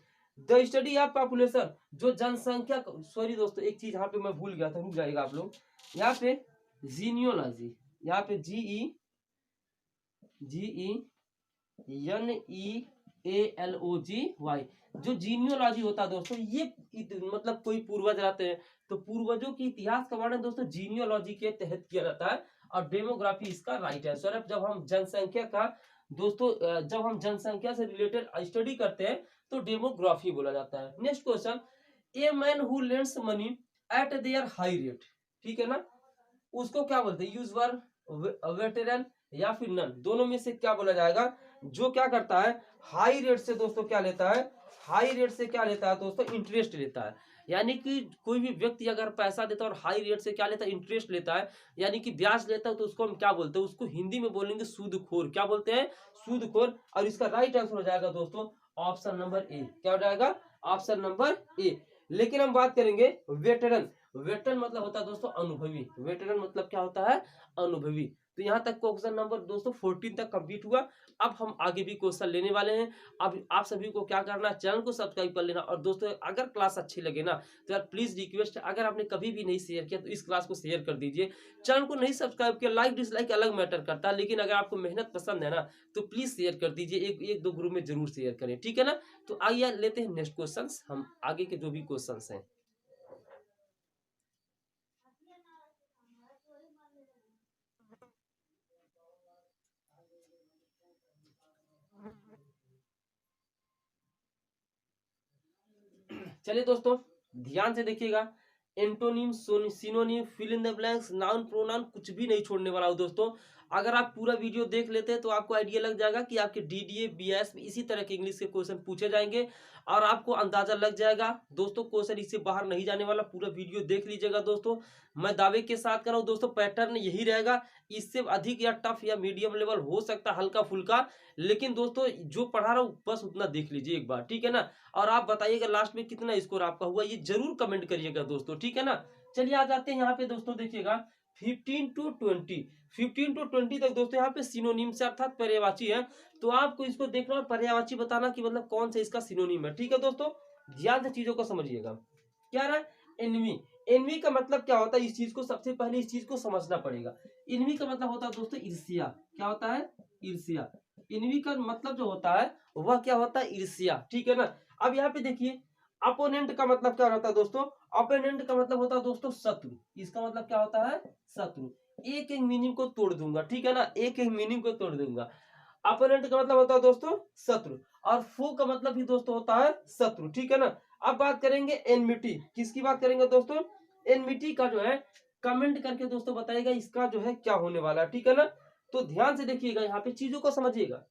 A: द स्टडी ऑफ पॉपुलेशन, जो जनसंख्या, सॉरी दोस्तों एक चीज यहाँ पे मैं भूल गया था, रुक जाएगा आप लोग। यहाँ पे जीनियोलॉजी, यहाँ पे GENEALOGY, जो जीनियोलॉजी होता है दोस्तों ये मतलब कोई पूर्वज रहते हैं तो पूर्वजों के इतिहास का वर्णन दोस्तों जीनियोलॉजी के तहत किया जाता है और डेमोग्राफी इसका राइट आंसर है। जब हम जनसंख्या का दोस्तों जब हम जनसंख्या से रिलेटेड स्टडी करते हैं तो डेमोग्राफी बोला जाता है। Next question, a man who lends money at their high rate, ठीक है ना, उसको क्या बोलते हैं यूजर, वेटरन या फिर नन, दोनों में से क्या बोला जाएगा, जो क्या करता है हाई रेट से दोस्तों क्या लेता है, हाई रेट से क्या लेता है दोस्तों इंटरेस्ट लेता है। यानी कि कोई भी व्यक्ति अगर पैसा देता है और हाई रेट से क्या लेता है इंटरेस्ट लेता है, यानी कि ब्याज लेता है, तो उसको हम क्या बोलते हैं, उसको हिंदी में बोलेंगे सूदखोर, क्या बोलते हैं सूदखोर। और इसका राइट आंसर हो जाएगा दोस्तों ऑप्शन नंबर ए, क्या हो जाएगा ऑप्शन नंबर ए। लेकिन हम बात करेंगे वेटरन, वेटरन मतलब होता है दोस्तों अनुभवी, वेटरन मतलब क्या होता है अनुभवी। तो यहाँ तक क्वेश्चन नंबर दोस्तों 14 तक कंप्लीट हुआ। अब हम आगे भी क्वेश्चन लेने वाले हैं। अब आप सभी को क्या करना है, चैनल को सब्सक्राइब कर लेना। और दोस्तों अगर क्लास अच्छी लगे ना तो यार प्लीज रिक्वेस्ट है, अगर आपने कभी भी नहीं शेयर किया तो इस क्लास को शेयर कर दीजिए। चैनल को नहीं सब्सक्राइब किया, लाइक डिसलाइक अलग मैटर करता है, लेकिन अगर आपको मेहनत पसंद है ना तो प्लीज शेयर कर दीजिए, एक दो ग्रुप में जरूर शेयर करें, ठीक है ना। तो आइए लेते हैं नेक्स्ट क्वेश्चन, हम आगे के जो भी क्वेश्चन हैं। चलिए दोस्तों ध्यान से देखिएगा, antonym, synonym, fill in the blanks, noun, pronoun कुछ भी नहीं छोड़ने वाला हूं दोस्तों। अगर आप पूरा वीडियो देख लेते हैं तो आपको आइडिया लग जाएगा कि आपके DDA BIS में इसी तरह के इंग्लिश के क्वेश्चन पूछे जाएंगे और आपको अंदाजा लग जाएगा दोस्तों क्वेश्चन इससे बाहर नहीं जाने वाला। पूरा वीडियो देख लीजिएगा दोस्तों, मैं दावे के साथ कर रहा हूं दोस्तों पैटर्न यही रहेगा। इससे अधिक या टफ या मीडियम लेवल हो सकता है हल्का फुल्का, लेकिन दोस्तों जो पढ़ा रहा हूँ बस उतना देख लीजिए एक बार, ठीक है ना। और आप बताइएगा लास्ट में कितना स्कोर आपका हुआ, ये जरूर कमेंट करिएगा दोस्तों, ठीक है ना। चलिए आ जाते हैं यहाँ पे दोस्तों, देखिएगा 15 to 20 तक दोस्तों यहाँ पे सिनोनिम से अर्थात पर्यायवाची है। तो आपको इसको देखना और पर्यायवाची बताना कि मतलब कौन सा इसका सिनोनिम है, ठीक है दोस्तों। ध्यान से चीजों को समझिएगा। क्या रहा एनवी, एनवी का मतलब क्या होता है, इस चीज को सबसे पहले इस चीज को समझना पड़ेगा। एनवी का मतलब होता है दोस्तों ईर्ष्या, क्या होता है ईर्ष्या। एनवी का मतलब जो होता है वह क्या होता है ईर्ष्या, ठीक है ना। अब यहाँ पे देखिए अपोनेंट का मतलब क्या होता है दोस्तों, अपोनेंट का मतलब होता है दोस्तों शत्रु, इसका मतलब क्या होता है शत्रु। एक एक मीनिंग को तोड़ दूंगा, ठीक है ना, एक एक मीनिंग को तोड़ दूंगा। अपोनेंट का मतलब होता है दोस्तों शत्रु और फो का मतलब भी दोस्तों होता है शत्रु, ठीक है ना। अब बात करेंगे एनमिटी, किसकी बात करेंगे दोस्तों, एनमिटी का जो है कमेंट करके दोस्तों बताइएगा इसका जो है क्या होने वाला है, ठीक है ना। तो ध्यान से देखिएगा यहाँ पे चीजों को समझिएगा।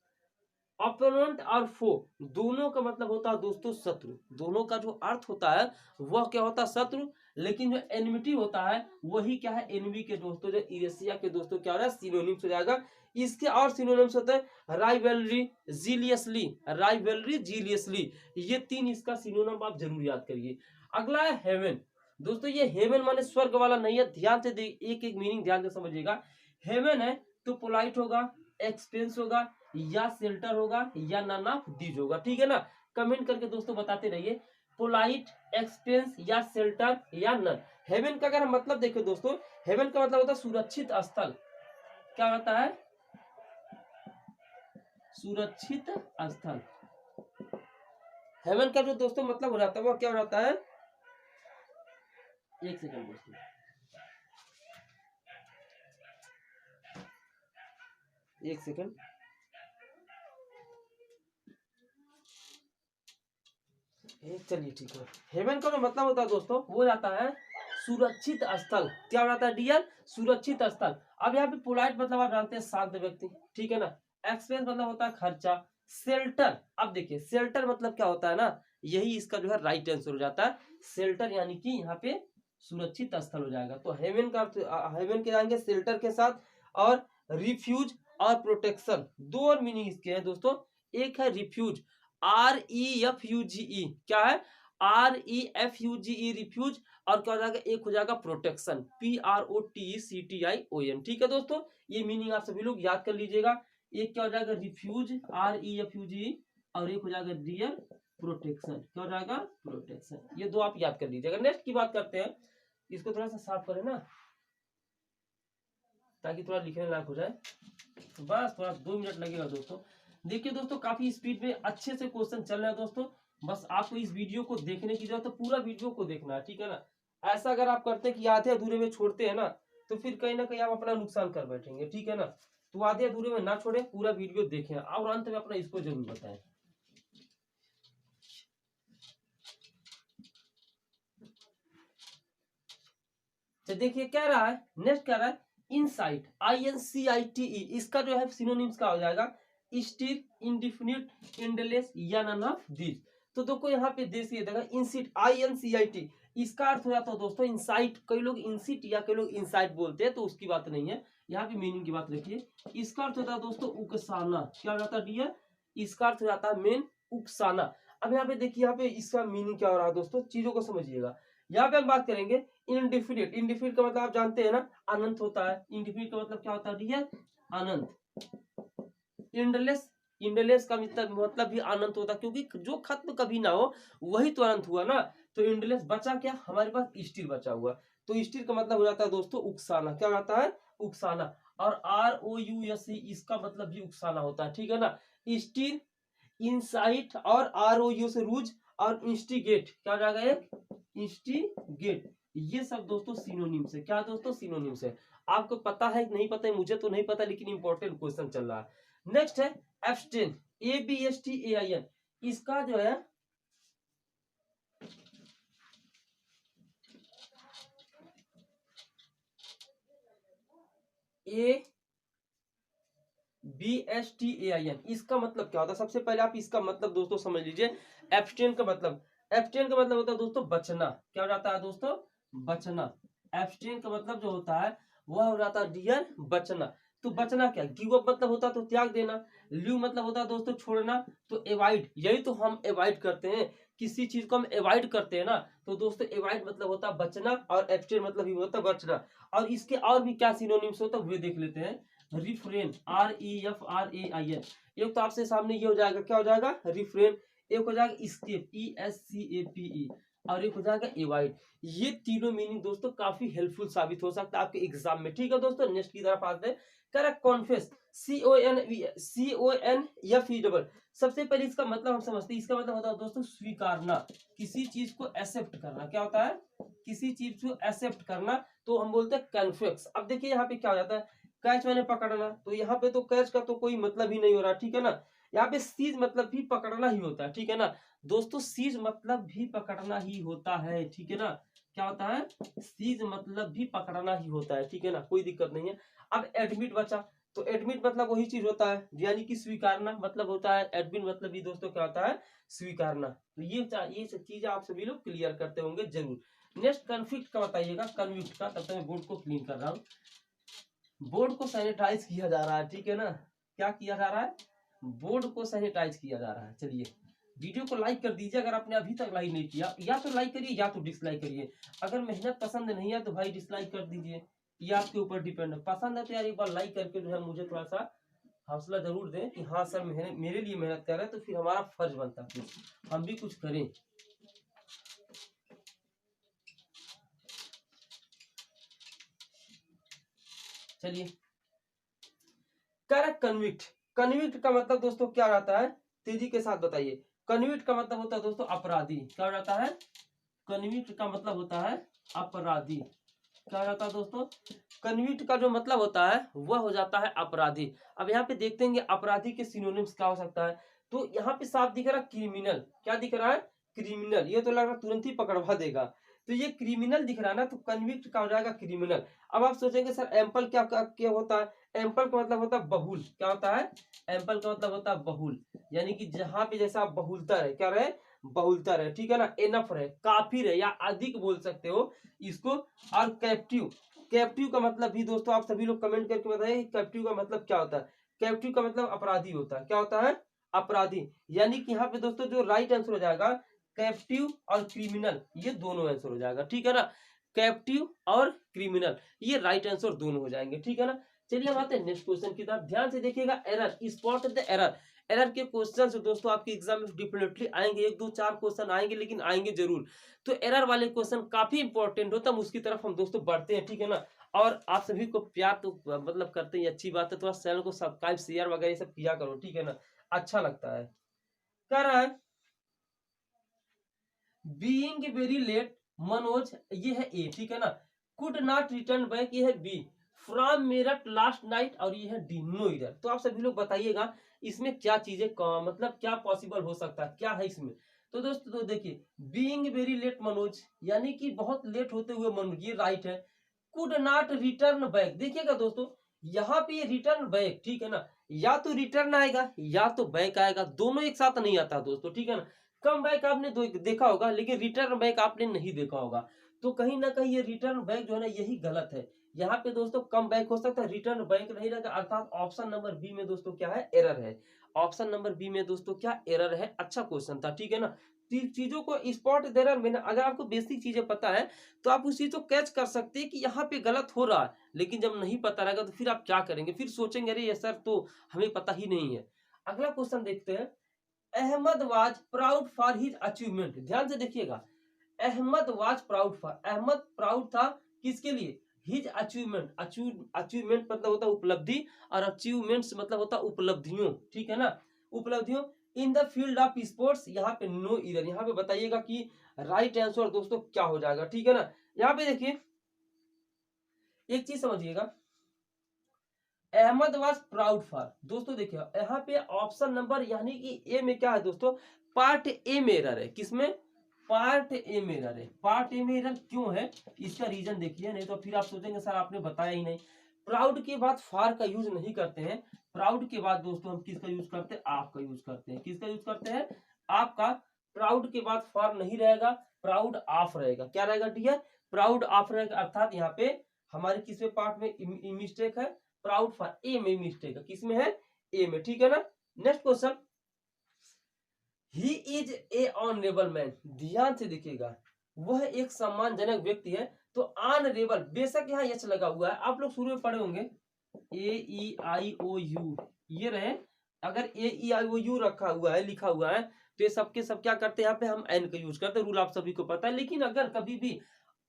A: अपोनेंट और फो दोनों का मतलब होता है दोस्तों शत्रु, दोनों का जो अर्थ होता है वह क्या होता है शत्रु। लेकिन जो एनिमिटी होता है वही क्या है एनिमी के दोस्तों, जो ईर्ष्या के दोस्तों क्या हो रहा है सिनोनिम्स हो जाएगा। इसके और सिनोनिम्स होते हैं राइवलरी, जीलियसली, राइवलरी, जीलियसली, ये तीन इसका सिनोनिम आप जरूर याद करिए। अगला है हेवन दोस्तों, ये हेवन माने स्वर्ग वाला नहीं है, ध्यान से एक एक मीनिंग ध्यान से समझिएगा। हेवन है तो पोलाइट होगा, एक्सपेंस होगा या शेल्टर होगा या नन ऑफ दीज होगा, ठीक है ना। कमेंट करके दोस्तों बताते रहिए। पोलाइट, एक्सपेंस या शेल्टर या नन। हेवन का अगर हम मतलब देखें दोस्तों, हेवन का मतलब होता है सुरक्षित स्थल। क्या होता है? सुरक्षित स्थल। हेवन का जो दोस्तों मतलब हो जाता है वो क्या हो जाता है? एक सेकंड दोस्तों, एक सेकंड। चलिए ठीक है। हेवन का जो मतलब होता है दोस्तों वो जाता है सुरक्षित स्थल। क्या हो जाता है डियर? सुरक्षित स्थल। अब यहाँ पे पोलाइट मतलब आप जानते हैं शांत व्यक्ति, ठीक है ना। एक्सपेंस मतलब होता है खर्चा। शेल्टर, अब देखिए शेल्टर मतलब क्या होता है ना, यही इसका जो है राइट आंसर हो जाता है शेल्टर, यानी कि यहाँ पे सुरक्षित स्थल हो जाएगा। तो हेवन का हेवन के जाएंगे शेल्टर के साथ। और रिफ्यूज और प्रोटेक्शन, दो और मीनिंग इसके हैं दोस्तों। एक है रिफ्यूज, REFUGE, क्या है? REFUGE, refuge. और क्या हो जाएगा? एक हो जाएगा प्रोटेक्शन, PROTECTION। ठीक है दोस्तों, ये मीनिंग आप सभी लोग याद कर लीजिएगा। एक क्या हो जाएगा? रिफ्यूज, REFUGE, और एक हो जाएगा डियर प्रोटेक्शन। क्या हो जाएगा? प्रोटेक्शन। ये दो आप याद कर लीजिएगा। नेक्स्ट की बात करते हैं, इसको थोड़ा सा साफ करें ना, ताकि थोड़ा लिखने लायक हो जाए। तो बस थोड़ा 2 मिनट लगेगा दोस्तों। देखिए दोस्तों, काफी स्पीड में अच्छे से क्वेश्चन चल रहे हैं दोस्तों। बस आपको इस वीडियो को देखने की जरूरत है, पूरा वीडियो को देखना है, ठीक है ना। ऐसा अगर आप करते हैं कि आधे अधूरे में छोड़ते हैं ना, तो फिर कहीं ना कहीं आप अपना नुकसान कर बैठेंगे, ठीक है ना। तो आधे अधूरे में ना छोड़े, पूरा वीडियो देखें और अंत में अपना इसको जरूर बताएं। तो देखिए क्या रहा है, नेक्स्ट क्या रहा है? इनसाइट, INCITE, इसका जो है सिनोनिम्स का हो जाएगा स्टिल, इंडिफिनिट, इंडलेस या नन ऑफ दिस। तो देखो यहाँ पे देखिए इंसिट, INCIT, इसका अर्थ हो जाता है दोस्तों इंसाइट। कई लोग इंसिट या कई लोग इंसाइट बोलते हैं, तो उसकी बात नहीं है, यहाँ पे मीनिंग की बात रखिए। इसका अर्थ होता है दोस्तों उकसाना। क्या हो जाता है डियर? इसका अर्थ हो जाता है मेन उकसाना। अब यहाँ पे देखिए, यहाँ पे इसका मीनिंग क्या हो रहा है दोस्तों, चीजों को समझिएगा। यहाँ पे हम बात करेंगे इनडिफिनिट। इनडिफिनिट का मतलब आप जानते हैं ना, अनंत होता है। इनडिफिनिट का मतलब क्या होता है डियर? अनंत। इंडलेस, इंडलेस का मतलब भी अनंत होता है, क्योंकि जो खत्म कभी ना हो वही तो अनंत हुआ ना। तो इंडलेस बचा क्या? हमारे पास स्टिल बचा हुआ। तो स्टिल का मतलब हो जाता है दोस्तों उकसाना। क्या होता है? उकसाना। और ROUSE, इसका मतलब भी उकसाना होता है, ठीक है ना। स्टिल, इंसाइट और ROU से रूज, और इंस्टिगेट, क्या हो जाएगा? एक इंस्टिगेट। ये सब दोस्तों सिनोनिम से, क्या दोस्तों? सिनोनिम से। आपको पता है कि नहीं पता है, मुझे तो नहीं पता, लेकिन इंपॉर्टेंट क्वेश्चन चल रहा है। नेक्स्ट है एब्स्टेन, ABSTAIN, इसका जो है ABSTAIN, इसका मतलब क्या होता है? सबसे पहले आप इसका मतलब दोस्तों समझ लीजिए। एब्स्टेन का मतलब, एब्स्टेन का मतलब होता है दोस्तों बचना। क्या हो जाता है दोस्तों? बचना। एब्स्टेन का मतलब जो होता है वह हो जाता है डियर बचना। तो बचना क्या? गिव अप मतलब होता है तो त्याग देना। लीव मतलब होता है दोस्तों छोड़ना। तो एवॉइड, यही तो हम एवॉइड करते हैं, किसी चीज को हम एवॉइड करते हैं ना। तो दोस्तों एवॉइड मतलब होता है बचना, और एब्स्टेन मतलब ही होता है बचना। और इसके और भी क्या सिनोनिम्स होता है वे देख लेते हैं। रिफ्रेन, REFRAIN, एक तो आपसे सामने ये हो जाएगा, क्या हो जाएगा? रिफ्रेन। एक हो जाएगा स्केप, ESCAPE, और एक हो जाएगा एवॉइड। ये तीनों मीनिंग दोस्तों काफी हेल्पफुल साबित हो सकता है आपके एग्जाम में, ठीक है दोस्तों। नेक्स्ट की तरफ आते हैं। Correct, confess, CONFE। सबसे पहले इसका मतलब हम समझते हैं। इसका मतलब होता है दोस्तों स्वीकारना, किसी चीज को एक्सेप्ट करना। क्या होता है? किसी चीज को एक्सेप्ट करना, तो हम बोलते हैं कन्फेक्स। अब देखिए यहाँ पे क्या हो जाता है, कैच मैंने पकड़ना, तो यहाँ पे तो कैच का तो कोई मतलब ही नहीं हो रहा, ठीक है ना। यहाँ पे सीज मतलब भी पकड़ना ही होता है, ठीक है ना दोस्तों। सीज मतलब भी पकड़ना ही होता है, ठीक है ना। क्या होता है? सीज मतलब भी पकड़ना ही होता है, ठीक है ना, कोई दिक्कत नहीं है। अब एडमिट बचा, तो एडमिट मतलब वही चीज होता है, यानी कि स्वीकारना मतलब होता है। एडमिट मतलब भी दोस्तों क्या होता है? स्वीकारना। तो ये सब चीजें आप सभी लोग क्लियर करते होंगे जरूर। नेक्स्ट कन्फ्लिक्ट का बताइएगा, कन्फ्लिक्ट का। तब तक मैं बोर्ड को क्लीन कर रहा हूँ। बोर्ड को सैनिटाइज किया जा रहा है, ठीक है ना। क्या किया जा रहा है? बोर्ड को सैनिटाइज किया जा रहा है। चलिए वीडियो को लाइक कर दीजिए अगर आपने अभी तक लाइक नहीं किया, या तो लाइक करिए या तो डिसलाइक करिए। अगर मेहनत पसंद नहीं है तो भाई डिसलाइक कर दीजिए, ये आपके ऊपर डिपेंड है। पसंद है तो यार एक बार लाइक करके जो है मुझे थोड़ा सा हौसला जरूर दें कि हाँ सर मेरे लिए मेहनत कर रहे हैं, तो फिर हमारा फर्ज बनता है हम भी कुछ करें। चलिए, कह रहा कन्विक्ट। कन्विक्ट का मतलब दोस्तों क्या रहता है, तेजी के साथ बताइए। कन्विक्ट का मतलब होता है दोस्तों अपराधी। क्या रहता है, कन्विक्ट का मतलब होता है अपराधी। क्या रहता है दोस्तों, कन्विक्ट का जो मतलब होता है वह हो जाता है अपराधी। अब यहाँ पे देखते हैं अपराधी के सिनोनिम्स क्या हो सकता है। तो यहाँ पे साफ दिख रहा है क्रिमिनल। क्या दिख रहा है, क्रिमिनल। ये तो लग रहा तुरंत ही पकड़वा देगा। तो ये क्रिमिनल दिख रहा है ना, तो कन्विक्ट का हो जाएगा क्रिमिनल। अब आप सोचेंगे सर एम्पल क्या होता है। एम्पल का मतलब होता है बहुल। क्या होता है, एम्पल का मतलब होता है बहुल। यानी कि जहां पे जैसा बहुलता रहे, क्या रहे, बहुलता रहे, ठीक है ना, एनफ रहे, काफी रहे या अधिक बोल सकते हो इसको। और कैप्टिव, कैप्टिव का मतलब भी दोस्तों आप सभी लोग कमेंट करके बताइए कैप्टिव का मतलब क्या होता है। कैप्टिव का मतलब अपराधी होता है। क्या होता है, अपराधी। यानी कि यहाँ पे दोस्तों जो राइट आंसर हो जाएगा कैप्टिव और क्रिमिनल, ये दोनों आंसर हो जाएगा, ठीक है ना। कैप्टिव और क्रिमिनल ये राइट आंसर दोनों हो जाएंगे, ठीक है ना। चलिए हम आते हैं नेक्स्ट क्वेश्चन की तरफ। ध्यान से देखिएगा, error, spot the error. Error के क्वेश्चन दोस्तों आपके एग्जाम में डेफिनेटली आएंगे, 1 2 4 क्वेश्चन आएंगे, लेकिन आएंगे जरूर। तो एरर वाले क्वेश्चन काफी इंपॉर्टेंट होता है, उसकी तरफ हम दोस्तों बढ़ते हैं, ठीक है ना। और आप सभी को प्यार तो मतलब करते हैं, अच्छी बात है, थोड़ा चैनल को सब्सक्राइब शेयर वगैरह ये सब किया करो, ठीक है ना, अच्छा लगता है। कह रहा है बीइंग वेरी लेट मनोज, ये है ए, ठीक है ना। कुड नॉट रिटर्न बैक, ये है B. From Meerut last night, और ये है डी, नो इधर। तो आप सभी लोग बताइएगा इसमें क्या चीजें मतलब क्या पॉसिबल हो सकता है, क्या है इसमें। तो दोस्तों तो देखिए, बीइंग वेरी लेट मनोज यानी कि बहुत लेट होते हुए मनोज, ये राइट है। कुड नॉट रिटर्न बैक, देखिएगा दोस्तों यहाँ पे ये रिटर्न बैक, ठीक है ना, या तो रिटर्न आएगा या तो बैक आएगा, दोनों एक साथ नहीं आता दोस्तों, ठीक है ना। कम बैक आपने देखा होगा, लेकिन रिटर्न बैक आपने नहीं देखा होगा। तो कहीं ना कहीं ये रिटर्न बैक जो है ना यही गलत है। यहाँ पे दोस्तों कम बैक हो सकता है, रिटर्न बैक नहीं रहेगा, अर्थात ऑप्शन नंबर बी में दोस्तों क्या है, एरर है। ऑप्शन नंबर बी में दोस्तों क्या एरर है। अच्छा क्वेश्चन था, ठीक है ना। चीजों को स्पॉट देना में अगर आपको बेसिक चीजें पता है तो आप उस चीज को कैच कर सकते हैं कि यहाँ पे गलत हो रहा है। लेकिन जब नहीं पता रहेगा तो फिर आप क्या करेंगे, फिर सोचेंगे अरे ये सर तो हमें पता ही नहीं है। अगला क्वेश्चन देखते हैं। Ahmad was proud for his achievement, ध्यान से देखिएगा। Ahmad was proud for, Ahmad proud था किसके लिए, हिज अचीवमेंट। अचीवमेंट मतलब होता है उपलब्धि, और अचीवमेंट्स मतलब होता है उपलब्धियों, ठीक है ना, उपलब्धियों। In the field of sports, यहाँ पे नो इधर, यहाँ पे बताइएगा कि राइट आंसर दोस्तों क्या हो जाएगा, ठीक है ना। यहाँ पे देखिए एक चीज समझिएगा, अहमद वाज प्राउड फॉर, दोस्तों देखिए यहाँ पे ऑप्शन नंबर यानी कि ए में क्या है दोस्तों, पार्ट ए में एरर है। किसमें, पार्ट ए में एरर है। पार्ट ए में एरर क्यों है, इसका रीजन देखिए, नहीं तो फिर आप सोचेंगे सर आपने बताया ही नहीं। प्राउड के बाद फार का यूज नहीं करते हैं। प्राउड के बाद दोस्तों हम किसका यूज करते हैं, आपका यूज करते हैं। किसका यूज करते हैं, आपका। प्राउड के बाद फार नहीं रहेगा, प्राउड ऑफ रहेगा। क्या रहेगा डियर, प्राउड ऑफ रहेगा, अर्थात यहाँ पे हमारे किसमें पार्ट में मिस्टेक है, प्राउड फॉर, ए में मिस्टेक है, किसमें है, ए में, ठीक है ना। Next question, he is a honourable man, ध्यान से देखिएगा, वह एक सम्मानजनक व्यक्ति है। तो ऑनरेबल, बेशक यहाँ एच लगा हुआ है, आप लोग शुरू में पढ़े होंगे ए ई आई ओ यू, ये रहे। अगर ए ई आई ओ यू रखा हुआ है, लिखा हुआ है, तो ये सबके सब क्या करते हैं, यहाँ पे हम एन का यूज करते हैं, रूल आप सभी को पता है। लेकिन अगर कभी भी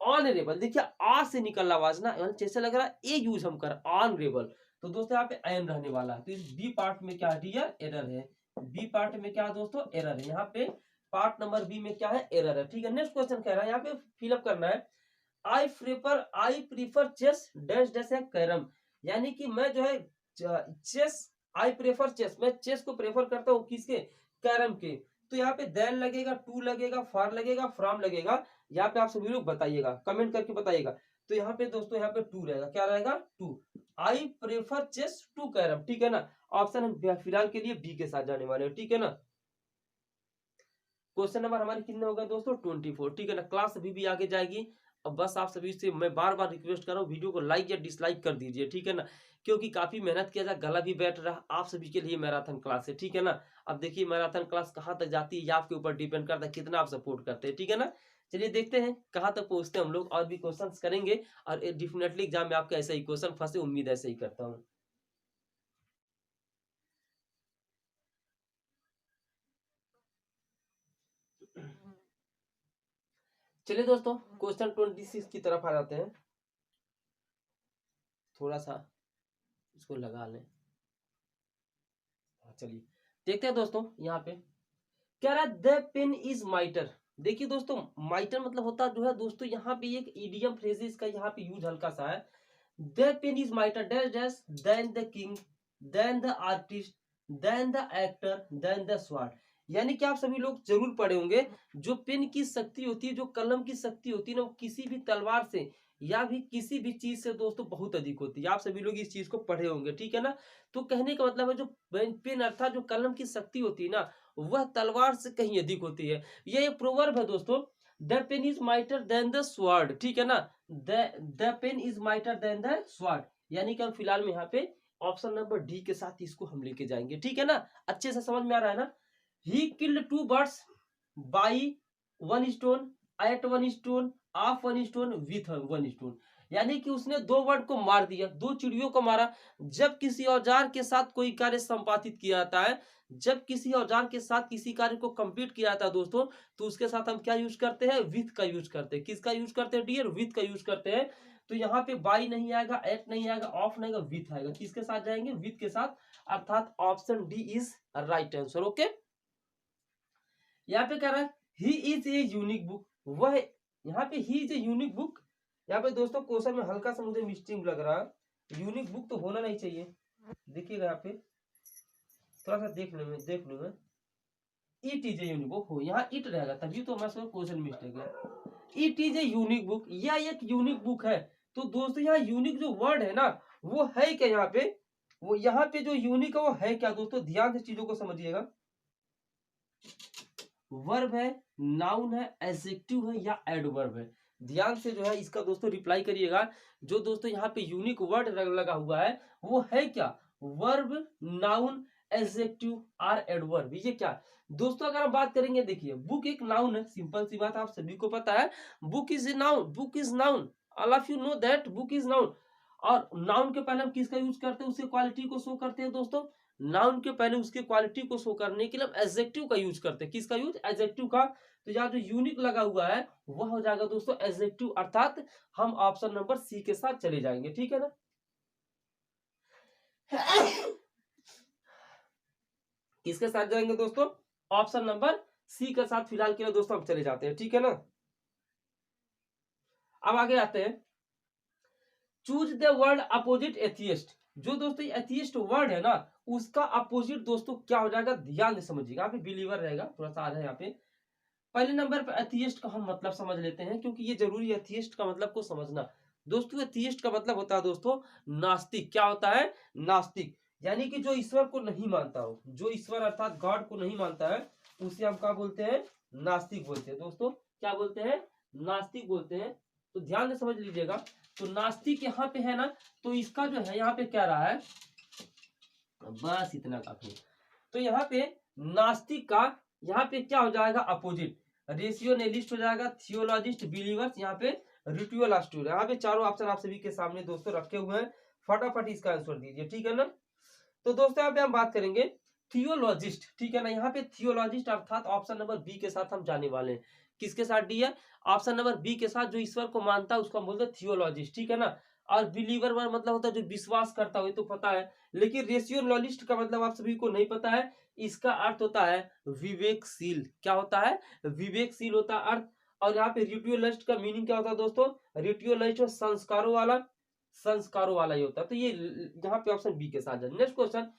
A: ऑनरेबल, देखिए आ से निकल रहा आवाज ना, जैसे लग रहा है ए यूज हम कर, ऑनरेबल, तो दोस्तों यहाँ पे एन रहने वाला है। तो इस बी पार्ट में क्या है, एरर है। बी पार्ट में क्या है दोस्तों, एरर है। यहाँ पे पार्ट नंबर बी में क्या है, एरर है, ठीक है। नेक्स्ट क्वेश्चन कह रहा है, यहाँ पे फिलअप करना है। I prefer chess dash dash है कैरम, यानी कि मैं जो है चेस, आई प्रेफर चेस, मैं चेस को प्रेफर करता हूँ किसके, कैरम के। तो यहाँ पे देन लगेगा, टू लगेगा, फार लगेगा, फ्रॉम लगेगा। यहाँ पे आप सभी लोग बताइएगा, कमेंट करके बताइएगा। तो यहाँ पे दोस्तों यहाँ पे टू रहेगा, क्या रहेगा, to. I prefer chess to carrom, ठीक है ना। ऑप्शन हम फिलहाल के लिए बी के साथ जाने वाले हैं, ठीक है ना। क्वेश्चन नंबर हमारे कितने हो गए दोस्तों, 24, ठीक है ना। क्लास अभी भी आगे जाएगी। अब बस आप सभी से मैं बार बार रिक्वेस्ट कर रहा हूँ, वीडियो को लाइक या डिसलाइक कर दीजिए, ठीक है ना। क्योंकि काफी मेहनत किया जाए, गला भी बैठ रहा, आप सभी के लिए मैराथन क्लास है, ठीक है ना। अब देखिए मैराथन क्लास कहाँ तक जाती है, ये आपके ऊपर डिपेंड करता है कितना आप सपोर्ट करते हैं, ठीक है ना। चलिए देखते हैं कहाँ तक पहुंचते हैं हम लोग, और भी क्वेश्चन करेंगे, और डेफिनेटली एग्जाम में आपका ऐसा ही क्वेश्चन फंसे, उम्मीद ऐसे ही करता हूँ। चलिए दोस्तों क्वेश्चन 26 की तरफ आ जाते हैं। थोड़ा सा इसको लगा लें। चलिए देखते हैं दोस्तों, यहाँ पे कह रहा है द पेन इज माइटर। देखिए दोस्तों, माइटर मतलब होता जो है दोस्तों, यहाँ पे एक इडियम फ्रेजेस का यहाँ पे यूज हल्का सा है। The pen is mightier dash dash than the king than the artist than the actor than the sword. यानी कि आप सभी लोग जरूर पढ़े होंगे, जो पेन की शक्ति होती है, जो कलम की शक्ति होती है ना, वो किसी भी तलवार से या भी किसी भी चीज से दोस्तों बहुत अधिक होती है। आप सभी लोग इस चीज को पढ़े होंगे, ठीक है ना। तो कहने का मतलब है जो पेन अर्थात जो कलम की शक्ति होती है ना, वह तलवार से कहीं अधिक होती है। यह एक प्रोवर्ब है दोस्तों, the pen is mightier than the sword, ठीक है ना। The pen is mightier than the sword, यानी कि हम फिलहाल में यहाँ पे ऑप्शन नंबर डी के साथ इसको हम लेके जाएंगे, ठीक है ना। अच्छे से समझ में आ रहा है ना। He killed 2 birds by 1 stone eight 1 stone of 1 stone with 1 stone. यानी कि उसने 2 बर्ड को मार दिया, 2 चिड़ियों को मारा। जब किसी औजार के साथ कोई कार्य संपादित किया जाता है, जब किसी औजार के साथ किसी कार्य को कंप्लीट किया जाता है दोस्तों, तो उसके साथ हम क्या यूज करते हैं, विथ का यूज करते हैं। किसका यूज करते हैं डियर, विथ का यूज करते हैं। तो यहाँ पे बाई नहीं आएगा, एट नहीं आएगा, ऑफ नहीं आएगा, विथ आएगा। किसके साथ जाएंगे, विथ के साथ, अर्थात option D is right answer. Okay, यहाँ पे कह रहा है he is a unique book, वह यहाँ पे he is a unique book. यहाँ पे दोस्तों क्वेश्चन में हल्का सा मुझे मिस्टेक लग रहा है, यूनिक बुक तो होना नहीं चाहिए। देखिएगा यहाँ पे थोड़ा सा देख लूंगा, it is a unique book हो, यहाँ इट रहेगा, तभी तो हमारे क्वेश्चन मिस्टेक है। It is a unique book, यह एक यूनिक बुक है। तो दोस्तों यहाँ यूनिक जो वर्ड है ना, वो है क्या यहाँ पे, वो यहाँ पे जो यूनिक है वो है क्या दोस्तों, ध्यान से चीजों को समझिएगा। वर्ब है, नाउन है, एडजेक्टिव है या एडवर्ब है। ध्यान से जो है इसका दोस्तों रिप्लाई करिएगा। जो दोस्तों यहाँ पे यूनिक वर्ड लगा हुआ है वो है क्या, वर्ब, नाउन, एडजेक्टिव और एडवर्ब। ये क्या दोस्तों, अगर हम बात करेंगे, देखिए बुक एक नाउन है, सिंपल सी बात आप सभी को पता है, book is a noun, book is noun, all of you know that book is noun. और नाउन के पहले हम किसका यूज करते हैं, उसके क्वालिटी को शो करते हैं दोस्तों। नाउन के पहले उसके क्वालिटी को शो करने के लिए हम एडजेक्टिव का यूज करते हैं। किसका यूज, एडजेक्टिव का। तो यहाँ जो यूनिक लगा हुआ है वह हो जाएगा दोस्तों एडजेक्टिव, अर्थात हम ऑप्शन नंबर सी के साथ चले जाएंगे, ठीक है ना। किसके साथ जाएंगे दोस्तों, ऑप्शन नंबर सी के साथ फिलहाल के लिए दोस्तों हम चले जाते हैं, ठीक है ना। अब आगे आते हैं, choose the word opposite atheist. जो दोस्तों एथियस्ट वर्ड है ना, उसका अपोजिट दोस्तों क्या हो जाएगा, ध्यान से समझिएगा। यहाँ पे बिलीवर रहेगा, थोड़ा सा आ रहा है यहाँ पे। पहले नंबर पे एथियस्ट का हम मतलब समझ लेते हैं, क्योंकि ये जरूरी है एथियस्ट का मतलब को समझना। दोस्तों एथियस्ट का मतलब होता है दोस्तों नास्तिक। क्या होता है, नास्तिक, यानी कि जो ईश्वर को नहीं मानता हो, जो ईश्वर अर्थात गॉड को नहीं मानता है, उसे हम क्या बोलते हैं, नास्तिक बोलते हैं दोस्तों। क्या बोलते हैं, नास्तिक बोलते हैं। तो ध्यान से समझ लीजिएगा। तो नास्तिक यहाँ पे है ना, तो इसका जो है यहाँ पे क्या रहा है, बस इतना काफी। तो यहाँ पे नास्तिक का यहाँ पे क्या हो जाएगा, अपोजिट, रेशियोनलिस्ट हो जाएगा, थियोलॉजिस्ट, बिलीवर्स, यहाँ पे रिचुअलिस्ट। यहाँ पे चारों ऑप्शन आप सभी के सामने दोस्तों रखे हुए हैं, फटाफट इसका आंसर दीजिए, ठीक है ना। तो दोस्तों यहाँ पे हम बात करेंगे थियोलॉजिस्ट, ठीक है ना। यहाँ पे थियोलॉजिस्ट अर्थात ऑप्शन नंबर बी के साथ हम जाने वाले हैं। किसके साथ डी है, ऑप्शन नंबर बी के साथ। जो ईश्वर को मानता है उसको हम बोलते हैं थियोलॉजिस्ट, ठीक है ना। और बिलीवर मतलब होता है जो विश्वास करता हो, तो पता है। लेकिन रेशियोनलिस्ट का मतलब आप सभी को नहीं पता है। इसका अर्थ होता है विवेकशील। क्या होता है, विवेकशील होता है अर्थ। और यहाँ पे रिचुअलिस्ट का मीनिंग क्या होता है दोस्तों, रिचुअलिस्ट संस्कारों वाला, संस्कारों वाला ही होता है। तो ये यहाँ पे ऑप्शन बी के साथ है। Next question,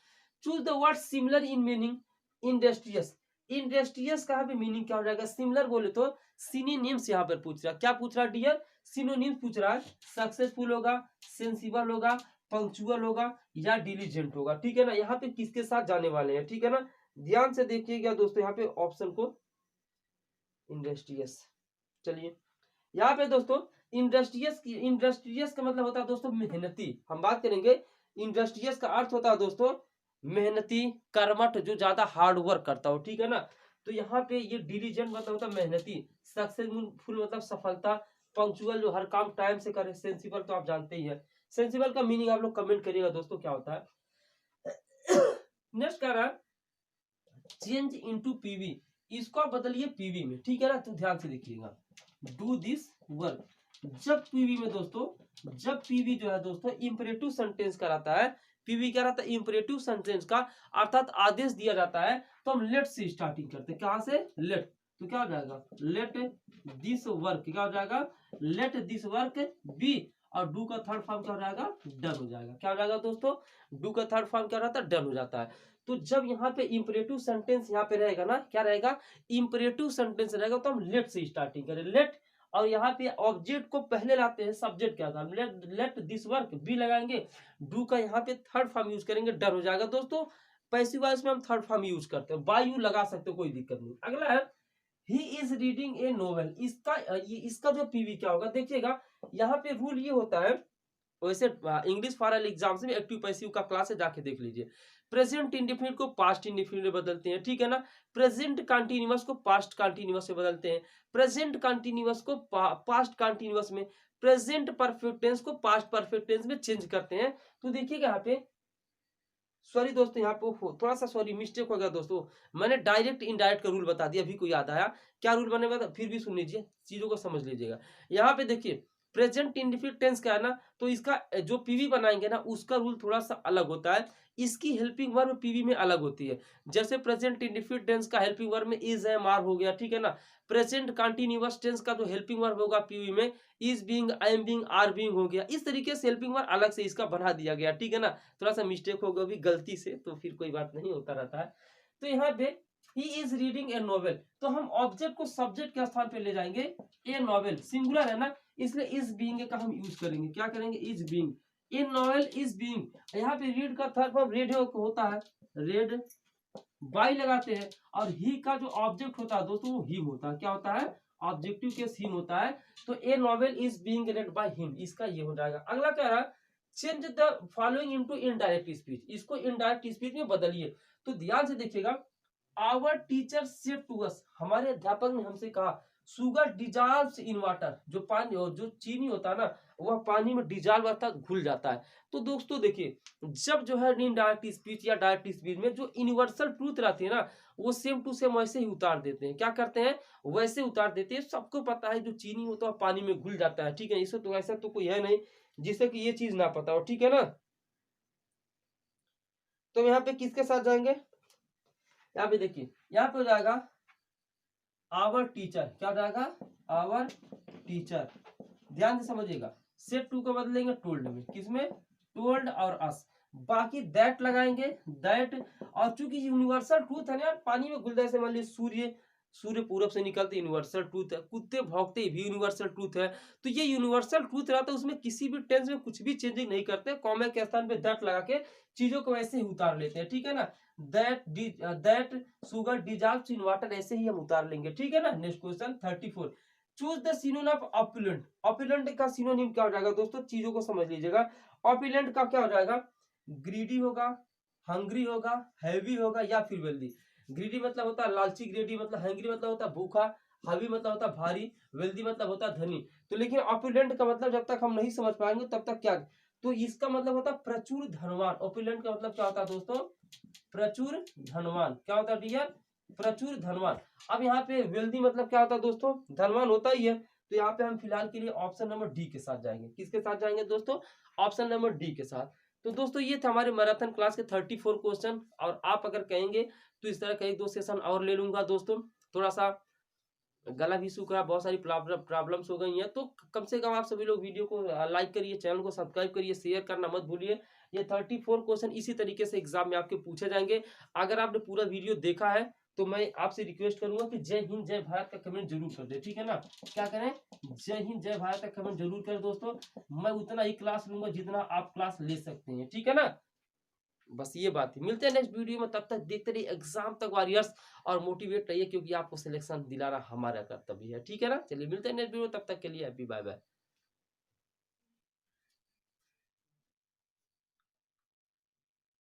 A: choose the word similar in meaning, industrious. Industrious का यहाँ पे मीनिंग क्या हो जाएगा, सिमिलर बोले तो सिनोनिम्स यहाँ पर पूछ रहा है। क्या पूछ रहा है डियर, सिनोनिम्स पूछ रहा है। सक्सेसफुल होगा, सेंसिबल होगा, पंक्चुअल होगा या डिलीजेंट होगा, ठीक है ना। यहाँ पे किसके साथ जाने वाले हैं, ठीक है ना। ध्यान से देखिएगा दोस्तों यहाँ पे ऑप्शन को, इंडस्ट्रियस। चलिए यहाँ पे दोस्तों इंडस्ट्रियस का मतलब होता है दोस्तों मेहनती। हम बात करेंगे इंडस्ट्रियस का अर्थ होता है दोस्तों मेहनती, कर्मठ, जो ज्यादा हार्ड वर्क करता हो, ठीक है ना। तो यहाँ पे ये डिलीजेंट मतलब होता है मेहनती, सक्सेसफुल मतलब सफलता, पंक्चुअल जो हर काम टाइम से करे, सेंसिबल तो आप जानते ही है। सेंसिबल का मीनिंग आप लोग कमेंट करिएगा दोस्तों क्या होता है। नेक्स्ट कह रहा है चेंज इनटू पीवी, इसको आप बदलिए पीवी में, ठीक है ना। तो ध्यान से देखिएगा, डू दिस वर्क। जब पीवी में दोस्तों, जब पीवी जो है दोस्तों इंपरेटिव सेंटेंस कराता है, पीवी क्या रहता है, इंपरेटिव सेंटेंस का, अर्थात आदेश दिया जाता है तो हम लेट से स्टार्टिंग करते हैं। कहां से, लेट। तो क्या हो जाएगा, लेट दिस वर्क, क्या हो जाएगा, लेट दिस वर्क बी, और डू का थर्ड फॉर्म क्या हो जाएगा, डन हो जाएगा। क्या हो जाएगा दोस्तों, डू का थर्ड फॉर्म क्या रहता है, डन हो जाता है। तो जब यहाँ पे इंपरेटिव सेंटेंस यहाँ पे रहेगा ना, क्या रहेगा, इंपरेटिव सेंटेंस रहेगा, तो हम लेट से स्टार्टिंग करें, लेट, और यहाँ पे ऑब्जेक्ट को पहले लाते हैं, सब्जेक्ट क्या था, लेट दिस वर्क बी लगाएंगे, डू का यहाँ पे थर्ड फॉर्म यूज करेंगे, डन हो जाएगा दोस्तों। पैसिव वॉइस में हम थर्ड फॉर्म यूज करते हैं, बाय यू लगा सकते हो, कोई दिक्कत नहीं। अगला है he is reading A novel, इसका जो पीवी क्या होगा, देखिएगा यहाँ पे रूल ये होता है, वैसे इंग्लिश फॉर एग्जाम्स में एक्टिव पैसिव का क्लास है, जाके देख लीजिए। प्रेजेंट इंडेफिनिट को पास्ट इंडेफिनिट में बदलते हैं, ठीक है ना, प्रेजेंट कंटीन्यूअस को पास्ट कंटीन्यूअस में बदलते हैं, प्रेजेंट कंटीन्यूअस को पास्ट कंटीन्यूअस में, प्रेजेंट परफेक्ट टेंस को पास्ट परफेक्ट टेंस में चेंज करते हैं। तो देखिएगा यहाँ पे, सॉरी दोस्तों, यहाँ पे थोड़ा सा सॉरी मिस्टेक हो गया दोस्तों, मैंने डायरेक्ट इनडायरेक्ट का रूल बता दिया, अभी को याद आया, क्या रूल बनेगा, फिर भी सुन लीजिए, चीजों को समझ लीजिएगा। यहाँ पे देखिए प्रेजेंट इंडेफिनिट टेंस क्या है ना, तो इसका जो पीवी बनाएंगे ना, उसका रूल थोड़ा सा अलग होता है, इसकी हेल्पिंग वर्ब पीवी में अलग होती है। जैसे प्रेजेंट इंडेफिनिट टेंस का हेल्पिंग वर्ब में इज एम आर हो गया, ठीक है ना, प्रेजेंट कंटीन्यूअस टेंस का जो हेल्पिंग वर्ब होगा पीवी में is being, I am being, are being हो गया। इस तरीके से हेल्पिंग वर्ब अलग से इसका बना दिया गया, ठीक है ना, थोड़ा सा मिस्टेक होगा अभी गलती से, तो फिर कोई बात नहीं, होता रहता है। तो यहाँ पे he is reading A novel, तो हम ऑब्जेक्ट को सब्जेक्ट के स्थान पे ले जाएंगे, ए नॉवेल सिंगुलर है ना, इसलिए इज बीइंग का हम यूज करेंगे, क्या करेंगे, is being, A novel is being. यहाँ पे रीड का थर्ड फॉर्म रेड होता है, रेड बाय लगाते हैं, और ही का जो ऑब्जेक्ट होता है दोस्तों वो हिम होता है, क्या होता है, ऑब्जेक्टिव के हिम होता है। तो a novel is being read by him, इसका ये हो जाएगा। अगला कह रहा है change the following into indirect speech, इसको इनडायरेक्ट स्पीच में बदलिए। तो ध्यान से देखिएगा, our teacher said to us, हमारे अध्यापक ने हमसे कहा, सुगर डिजॉल्व्स इन वाटर, जो पानी और जो चीनी होता है ना, वह पानी में डिजॉल्व अर्थात घुल जाता है। तो दोस्तों देखिए, जब जो है इनडायरेक्ट स्पीच या डायरेक्ट स्पीच में जो यूनिवर्सल ट्रूथ रहती है ना, वो सेम टू सेम वैसे ही उतार देते हैं, क्या करते हैं, वैसे उतार देते हैं। सबको पता है जो चीनी होता है पानी में घुल जाता है, ठीक है, इसे तो ऐसा तो कोई है नहीं जिसे कि ये चीज ना पता हो, ठीक है ना। तो यहाँ पे किसके साथ जाएंगे, यहाँ पे देखिए, यहाँ पे हो जाएगा आवर टीचर, क्या हो जाएगा, आवर टीचर, ध्यान से समझिएगा, सेड टू को बदलेंगे टोल्ड में, किसमें, टोल्ड और अस, बाकी दैट लगाएंगे, दैट, और चूंकि यूनिवर्सल ट्रूथ है ना, पानी में घुल जैसे मान लीजिए सूर्य पूरब से निकलते यूनिवर्सल ट्रूथ है, कुत्ते भौंकते भी यूनिवर्सल ट्रूथ है। तो ये यूनिवर्सल ट्रूथ रहता है, उसमें किसी भी टेंस में कुछ भी चेंजिंग नहीं करते, कॉमा के स्थान पे दैट लगा के चीजों को वैसे ही उतार लेते हैं, ठीक है ना, that sugar dissolves in water, ऐसे ही हम उतार लेंगे, ठीक है ना। Next question 34, choose the synonym of opulent, opulent का सिनोनिम क्या हो जाएगा दोस्तों, चीजों को समझ लीजिएगा। ऑपुलेंट का क्या हो जाएगा, ग्रीडी होगा, हंग्री होगा, हैवी होगा, या फिर वेल्दी। ग्रीडी मतलब होता है लालची, ग्रीडी मतलब, हंग्री मतलब होता है भूखा, हैवी मतलब होता है भारी, वेल्दी मतलब होता है धनी। तो लेकिन ऑपुलेंट का मतलब जब तक हम नहीं समझ पाएंगे तब तक क्या, तो इसका मतलब होता है प्रचुर धनवान। ऑपुलेंट का मतलब क्या होता है दोस्तों, प्रचुर धनवान, क्या होता है डियर, प्रचुर धनवान। अब यहाँ पे वेल्दी मतलब क्या होता है दोस्तों, धनवान होता ही है। तो यहाँ पे हम फिलहाल के लिए ऑप्शन नंबर डी के साथ जाएंगे, किसके साथ जाएंगे दोस्तों, ऑप्शन नंबर डी के साथ। तो दोस्तों ये थे हमारे मैराथन क्लास के 34 क्वेश्चन, और आप अगर कहेंगे तो इस तरह का 1-2 सेशन और ले लूंगा दोस्तों। थोड़ा सा गला भी सूख रहा, बहुत सारी प्रॉब्लम्स हो गई हैं, तो कम से कम आप सभी लोग वीडियो को लाइक करिए, चैनल को सब्सक्राइब करिए, शेयर करना मत भूलिए। ये 34 क्वेश्चन इसी तरीके से एग्जाम में आपके पूछे जाएंगे। अगर आपने पूरा वीडियो देखा है तो मैं आपसे रिक्वेस्ट करूंगा कि जय हिंद जय भारत का कमेंट जरूर कर दे, ठीक है ना, क्या करें, जय हिंद जय भारत का कमेंट जरूर करें दोस्तों। मैं उतना ही क्लास लूंगा जितना आप क्लास ले सकते हैं, ठीक है ना। बस ये बात है, मिलते हैं नेक्स्ट वीडियो में, तब तक देखते रहिए एग्जाम तक वॉरियर्स, और मोटिवेट रहिए, क्योंकि आपको सिलेक्शन दिलाना हमारा कर्तव्य है, ठीक है ना। चलिए मिलते हैं नेक्स्ट वीडियो, तब तक के लिए हैप्पी बाय बाय।